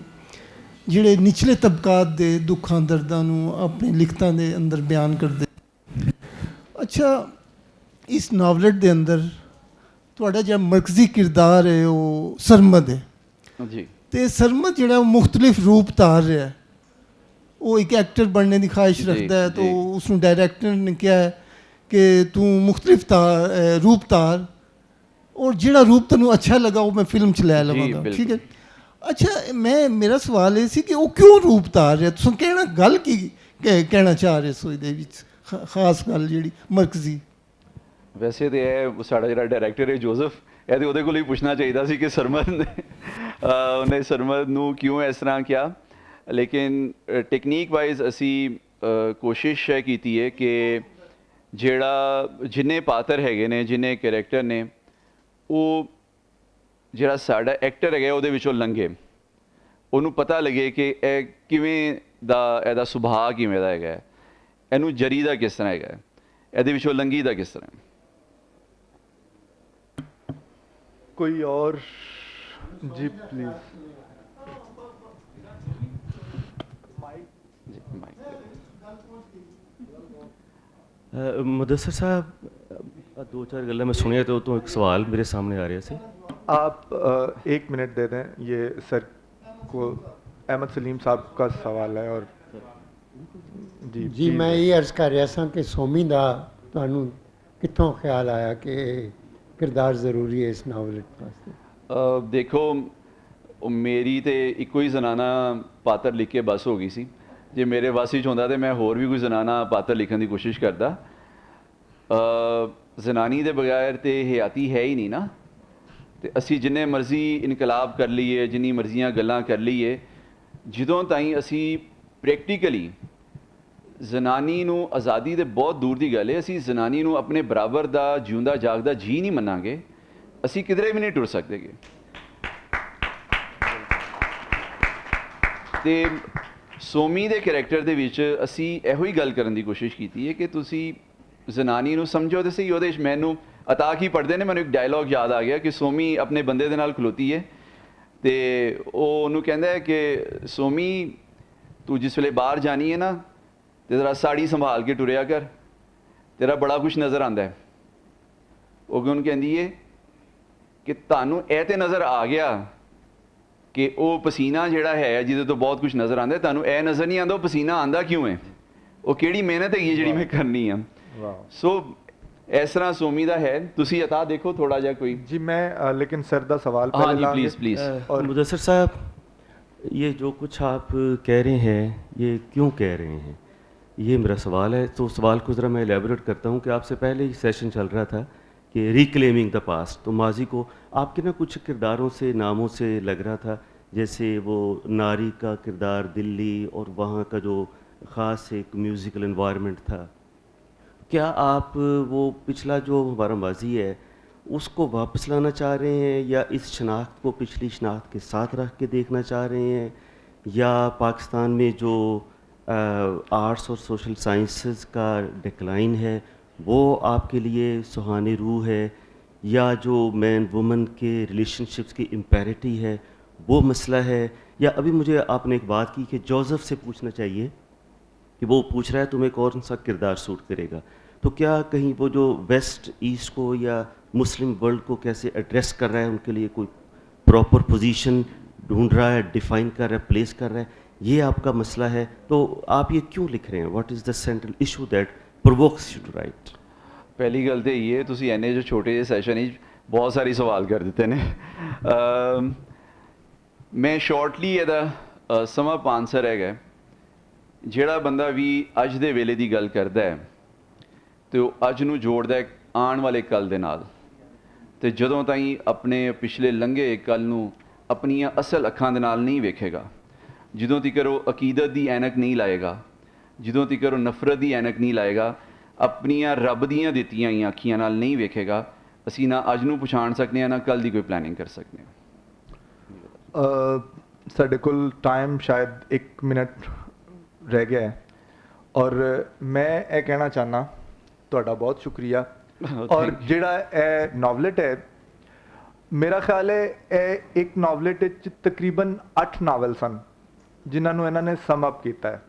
ਜਿਹੜੇ ਨਿਚਲੇ ਤਬਕਾਤ ਦੇ ਦੁੱਖਾਂ ਦਰਦਾਂ ਨੂੰ ਆਪਣੀ ਲਿਖਤਾਂ ਦੇ ਅੰਦਰ ਬਿਆਨ ਕਰਦੇ। ਅੱਛਾ, ਇਸ ਨਾਵਲਟ ਦੇ ਅੰਦਰ ਤੁਹਾਡਾ ਜਿਹੜਾ ਮਰਕਜ਼ੀ ਕਿਰਦਾਰ ਹੈ ਉਹ ਸਰਮਦ ਹੈ ਜੀ। ਤੇ ਸਰਮਦ ਜਿਹੜਾ ਉਹ ਮੁਖਤਲਿਫ ਰੂਪ ਧਾਰ ਰਿਹਾ ਹੈ। ਉਹ ਇੱਕ ਐਕਟਰ ਬਣਨੇ ਦੀ ਖਾਹਿਸ਼ ਰੱਖਦਾ ਹੈ, ਤਾਂ ਉਸ ਨੂੰ ਡਾਇਰੈਕਟਰ ਨੇ ਕਿਹਾ ਹੈ ਕਿ ਤੂੰ ਮੁਖਤਲਿਫ ਰੂਪ ਧਾਰ, ਔਰ ਜਿਹੜਾ ਰੂਪ ਤੈਨੂੰ ਅੱਛਾ ਲੱਗਾ ਉਹ ਮੈਂ ਫਿਲਮ 'ਚ ਲੈ ਲਵਾਂਗਾ, ਠੀਕ ਹੈ। ਅੱਛਾ, ਮੇਰਾ ਸਵਾਲ ਇਹ ਸੀ ਕਿ ਉਹ ਕਿਉਂ ਰੂਪ ਧਾਰ ਰਿਹਾ? ਤੁਸੀਂ ਕਹਿਣਾ ਗੱਲ ਕੀ ਕਹਿਣਾ ਚਾਹ ਰਹੇ ਸੋ ਇਹਦੇ ਵਿੱਚ ਖਾਸ ਗੱਲ ਜਿਹੜੀ ਮਰਕਜ਼ੀ? ਵੈਸੇ ਤੇ ਇਹ ਸਾਡਾ ਜਿਹੜਾ ਡਾਇਰੈਕਟਰ ਹੈ ਜੋਸਫ, ਇਹ ਤੇ ਉਹਦੇ ਕੋਲ ਹੀ ਪੁੱਛਣਾ ਚਾਹੀਦਾ ਸੀ ਕਿ ਸਰਮਦ ਨੇ ਉਹਨੇ ਸਰਮਦ ਨੂੰ ਕਿਉਂ ਇਸ ਤਰ੍ਹਾਂ ਕਿਹਾ। ਲੇਕਿਨ ਟੈਕਨੀਕ ਵਾਈਜ਼ ਅਸੀਂ ਕੋਸ਼ਿਸ਼ ਕੀਤੀ ਹੈ ਕਿ ਜਿਹੜਾ ਜਿੰਨੇ ਪਾਤਰ ਹੈਗੇ ਨੇ, ਜਿੰਨੇ ਕੈਰੈਕਟਰ ਨੇ, ਉਹ ਜਿਹੜਾ ਸਾਡਾ ਐਕਟਰ ਹੈਗਾ ਉਹਦੇ ਵਿੱਚੋਂ ਲੰਘੇ, ਉਹਨੂੰ ਪਤਾ ਲੱਗੇ ਕਿ ਇਹ ਕਿਵੇਂ ਦਾ, ਇਹਦਾ ਸੁਭਾਅ ਕਿਵੇਂ ਦਾ ਹੈਗਾ, ਇਹਨੂੰ ਜਰੀ ਦਾ ਕਿਸ ਤਰ੍ਹਾਂ ਹੈਗਾ, ਇਹਦੇ ਵਿੱਚੋਂ ਲੰਘੀ ਦਾ ਕਿਸ ਤਰ੍ਹਾਂ। कोई और? जी प्लीज। मुदस्सर साहब, दो चार गल्लां मैं सुनिया तो एक सवाल मेरे सामने आ रहा से। आप 1 मिनट दे दें, ये सर को अहमद सलीम साहब का सवाल है। और जी जी मैं ये अर्ज़ कर रहा था कि सोमी ਦਾ ਤੁਹਾਨੂੰ ਕਿੱਥੋਂ ਖਿਆਲ ਆਇਆ ਕਿ ਕਿਰਦਾਰ ਜ਼ਰੂਰੀ ਹੈ ਇਸ ਨਾਵਲ ਵਾਸਤੇ? ਦੇਖੋ, ਮੇਰੀ ਤੇ ਇੱਕੋ ਹੀ ਜ਼ਨਾਨਾ ਪਾਤਰ ਲਿਖ ਕੇ ਬਸ ਹੋ ਗਈ ਸੀ। ਜੇ ਮੇਰੇ ਵਾਸੀ 'ਚ ਹੁੰਦਾ ਤੇ ਮੈਂ ਹੋਰ ਵੀ ਕੋਈ ਜ਼ਨਾਨਾ ਪਾਤਰ ਲਿਖਣ ਦੀ ਕੋਸ਼ਿਸ਼ ਕਰਦਾ। ਜ਼ਨਾਨੀ ਦੇ ਬਗੈਰ ਤੇ ਹਯਾਤੀ ਹੈ ਹੀ ਨਹੀਂ ਨਾ। ਤੇ ਅਸੀਂ ਜਿੰਨੇ ਮਰਜ਼ੀ ਇਨਕਲਾਬ ਕਰ ਲਈਏ, ਜਿੰਨੀ ਮਰਜ਼ੀਆਂ ਗੱਲਾਂ ਕਰ ਲਈਏ, ਜਦੋਂ ਤਾਈਂ ਅਸੀਂ ਪ੍ਰੈਕਟੀਕਲੀ ਜ਼ਨਾਨੀ ਨੂੰ ਆਜ਼ਾਦੀ ਦੇ ਬਹੁਤ ਦੂਰ ਦੀ ਗੱਲ ਹੈ, ਅਸੀਂ ਜ਼ਨਾਨੀ ਨੂੰ ਆਪਣੇ ਬਰਾਬਰ ਦਾ ਜਿਉਂਦਾ ਜਾਗਦਾ ਜੀ ਨਹੀਂ ਮੰਨਾਂਗੇ, ਅਸੀਂ ਕਿਧਰੇ ਵੀ ਨਹੀਂ ਟੁਰ ਸਕਦੇਗੇ। ਤੇ ਸੋਮੀ ਦੇ ਕੈਰੈਕਟਰ ਦੇ ਵਿੱਚ ਅਸੀਂ ਇਹੋ ਹੀ ਗੱਲ ਕਰਨ ਦੀ ਕੋਸ਼ਿਸ਼ ਕੀਤੀ ਹੈ ਕਿ ਤੁਸੀਂ ਜ਼ਨਾਨੀ ਨੂੰ ਸਮਝੋ। ਤੇ ਸਹੀ ਉਹਦੇ 'ਚ ਮੈਨੂੰ ਅਤਾ ਕੀ ਪੜ੍ਹਦੇ ਨੇ, ਮੈਨੂੰ ਇੱਕ ਡਾਇਲੌਗ ਯਾਦ ਆ ਗਿਆ ਕਿ ਸੋਮੀ ਆਪਣੇ ਬੰਦੇ ਦੇ ਨਾਲ ਖਲੋਤੀ ਹੈ ਤੇ ਉਹ ਉਹਨੂੰ ਕਹਿੰਦਾ ਹੈ ਕਿ ਸੋਮੀ ਤੂੰ ਜਿਸ ਵੇਲੇ ਬਾਹਰ ਜਾਣੀ ਹੈ ਨਾ ਤੇ ਜ਼ਰਾ ਸਾੜੀ ਸੰਭਾਲ ਕੇ ਟੁਰਿਆ ਕਰ, ਤੇਰਾ ਬੜਾ ਕੁਛ ਨਜ਼ਰ ਆਉਂਦਾ ਹੈ। ਉਹ ਉਹਨੂੰ ਕਹਿੰਦੀ ਹੈ ਕਿ ਤੁਹਾਨੂੰ ਇਹ ਤੇ ਨਜ਼ਰ ਆ ਗਿਆ ਕਿ ਉਹ ਪਸੀਨਾ ਜਿਹੜਾ ਹੈ ਜਿਹਦੇ ਤੋਂ ਬਹੁਤ ਕੁਛ ਨਜ਼ਰ ਆਉਂਦਾ, ਤੁਹਾਨੂੰ ਇਹ ਨਜ਼ਰ ਨਹੀਂ ਆਉਂਦਾ ਉਹ ਪਸੀਨਾ ਆਉਂਦਾ ਕਿਉਂ ਹੈ, ਉਹ ਕਿਹੜੀ ਮਿਹਨਤ ਹੈਗੀ ਜਿਹੜੀ ਮੈਂ ਕਰਨੀ ਆ। ਸੋ ਇਸ ਤਰ੍ਹਾਂ ਸੋਮੀ ਦਾ ਹੈ। ਤੁਸੀਂ ਅਤਾ ਦੇਖੋ ਥੋੜਾ ਜਿਹਾ ਕੋਈ। जी मैं लेकिन सर दा सवाल हाँ पहले जी, लाएंगे। Please please. और मुदस्सर साहब, ये जो कुछ आप कह रहे हैं ये क्यों कह रहे हैं, ये मेरा सवाल है। तो सवाल को ज़रा मैं एलेबोरेट करता हूँ कि आपसे पहले ही सेशन चल रहा था कि रिक्लेमिंग द पास्ट, तो माजी को आपके ना कुछ किरदारों से, नामों से लग रहा था जैसे वो नारी का किरदार दिल्ली और वहाँ का जो ख़ास एक म्यूज़िकल इन्वायरमेंट था। क्या आप वो पिछला जो हमारा माजी है उसको वापस लाना चाह रहे हैं, या इस शनाख्त को पिछली शनाख्त के साथ रख के देखना चाह रहे हैं, या पाकिस्तान में जो आर्ट्स और सोशल साइंसेस का डिक्लाइन है वो आपके लिए सुहानी रूह है, या जो मैन वुमन के रिलेशनशिप्स की इम्पेरिटी है वो मसला है, या अभी मुझे आपने एक बात की कि जोसेफ से पूछना चाहिए कि वो पूछ रहा है तुम्हें कौन सा किरदार सूट करेगा, तो क्या कहीं वो जो वेस्ट ईस्ट को या मुस्लिम वर्ल्ड को कैसे एड्रेस कर रहा है, उनके लिए कोई प्रॉपर पोजीशन ढूंढ रहा है, डिफाइन कर रहा है, प्लेस कर रहा है, ये आपका मसला है। तो आप ये क्यों लिख रहे हैं, what is the central issue that provokes you to write? ਪਹਿਲੀ ਗੱਲ ਤੇ ਇਹ ਤੁਸੀਂ ਐਨੇ ਜੋ ਛੋਟੇ ਜਿਹੇ ਸੈਸ਼ਨ ਵਿੱਚ ਬਹੁਤ ਸਾਰੇ ਸਵਾਲ ਕਰ ਦਿੱਤੇ ਨੇ। ਮੈਂ ਸ਼ਾਰਟਲੀ ਇਹਦਾ ਸਮਾਂ ਆਨਸਰ ਹੈਗਾ ਜਿਹੜਾ ਬੰਦਾ ਵੀ ਅੱਜ ਦੇ ਵੇਲੇ ਦੀ ਗੱਲ ਕਰਦਾ ਹੈ ਤੇ ਉਹ ਅੱਜ ਨੂੰ ਜੋੜਦਾ ਹੈ ਆਉਣ ਵਾਲੇ ਕੱਲ ਦੇ ਨਾਲ, ਤੇ ਜਦੋਂ ਤਾਈਂ ਆਪਣੇ ਪਿਛਲੇ ਲੰਘੇ ਕੱਲ ਨੂੰ ਆਪਣੀਆਂ ਅਸਲ ਅੱਖਾਂ ਦੇ ਨਾਲ ਨਹੀਂ ਵੇਖੇਗਾ, ਜਦੋਂ ਤੀਕਰ ਉਹ ਅਕੀਦਤ ਦੀ ਐਨਕ ਨਹੀਂ ਲਾਏਗਾ, ਜਦੋਂ ਤੀਕਰ ਉਹ ਨਫ਼ਰਤ ਦੀ ਐਨਕ ਨਹੀਂ ਲਾਏਗਾ, ਆਪਣੀਆਂ ਰੱਬ ਦੀਆਂ ਦਿੱਤੀਆਂ ਹੋਈਆਂ ਅੱਖੀਆਂ ਨਾਲ ਨਹੀਂ ਵੇਖੇਗਾ, ਅਸੀਂ ਨਾ ਅੱਜ ਨੂੰ ਪਛਾਣ ਸਕਦੇ ਹਾਂ ਨਾ ਕੱਲ ਦੀ ਕੋਈ ਪਲੈਨਿੰਗ ਕਰ ਸਕਦੇ ਹਾਂ। ਸਾਡੇ ਕੋਲ ਟਾਈਮ ਸ਼ਾਇਦ 1 ਮਿੰਟ ਰਹਿ ਗਿਆ ਹੈ, ਔਰ ਮੈਂ ਇਹ ਕਹਿਣਾ ਚਾਹੁੰਦਾ ਤੁਹਾਡਾ ਬਹੁਤ ਸ਼ੁਕਰੀਆ। ਔਰ ਜਿਹੜਾ ਇਹ ਨੋਵਲਟ ਹੈ, ਮੇਰਾ ਖਿਆਲ ਹੈ ਇਹ ਇੱਕ ਨੋਵਲਟ ਵਿੱਚ ਤਕਰੀਬਨ 8 ਨਾਵਲ ਸਨ ਜਿਨ੍ਹਾਂ ਨੂੰ ਇਹਨਾਂ ਨੇ ਸਮ ਅਪ ਕੀਤਾ ਹੈ।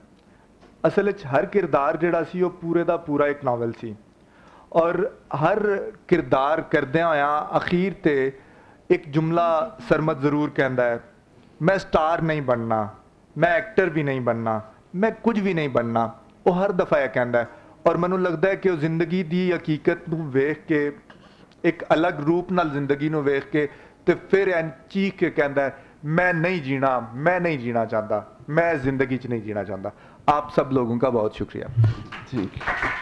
ਅਸਲ ਵਿੱਚ ਹਰ ਕਿਰਦਾਰ ਜਿਹੜਾ ਸੀ ਉਹ ਪੂਰੇ ਦਾ ਪੂਰਾ ਇੱਕ ਨਾਵਲ ਸੀ, ਔਰ ਹਰ ਕਿਰਦਾਰ ਕਰਦਿਆਂ ਹੋਇਆਂ ਅਖੀਰ ਤੇ ਇੱਕ ਜੁਮਲਾ ਸਰਮਦ ਜ਼ਰੂਰ ਕਹਿੰਦਾ ਹੈ, ਮੈਂ ਸਟਾਰ ਨਹੀਂ ਬਣਨਾ, ਮੈਂ ਐਕਟਰ ਵੀ ਨਹੀਂ ਬਣਨਾ, ਮੈਂ ਕੁਝ ਵੀ ਨਹੀਂ ਬਣਨਾ। ਉਹ ਹਰ ਦਫਾ ਇਹ ਕਹਿੰਦਾ ਹੈ, ਔਰ ਮੈਨੂੰ ਲੱਗਦਾ ਹੈ ਕਿ ਉਹ ਜ਼ਿੰਦਗੀ ਦੀ ਹਕੀਕਤ ਨੂੰ ਵੇਖ ਕੇ, ਇੱਕ ਅਲੱਗ ਰੂਪ ਨਾਲ ਜ਼ਿੰਦਗੀ ਨੂੰ ਵੇਖ ਕੇ, ਤੇ ਫਿਰ ਐਨ ਚੀਖ ਕੇ ਕਹਿੰਦਾ ਹੈ, मैं नहीं जीना, मैं नहीं जीना चाहता, मैं ज़िंदगी च नहीं जीना चाहता। आप सब लोगों का बहुत शुक्रिया। Thank you.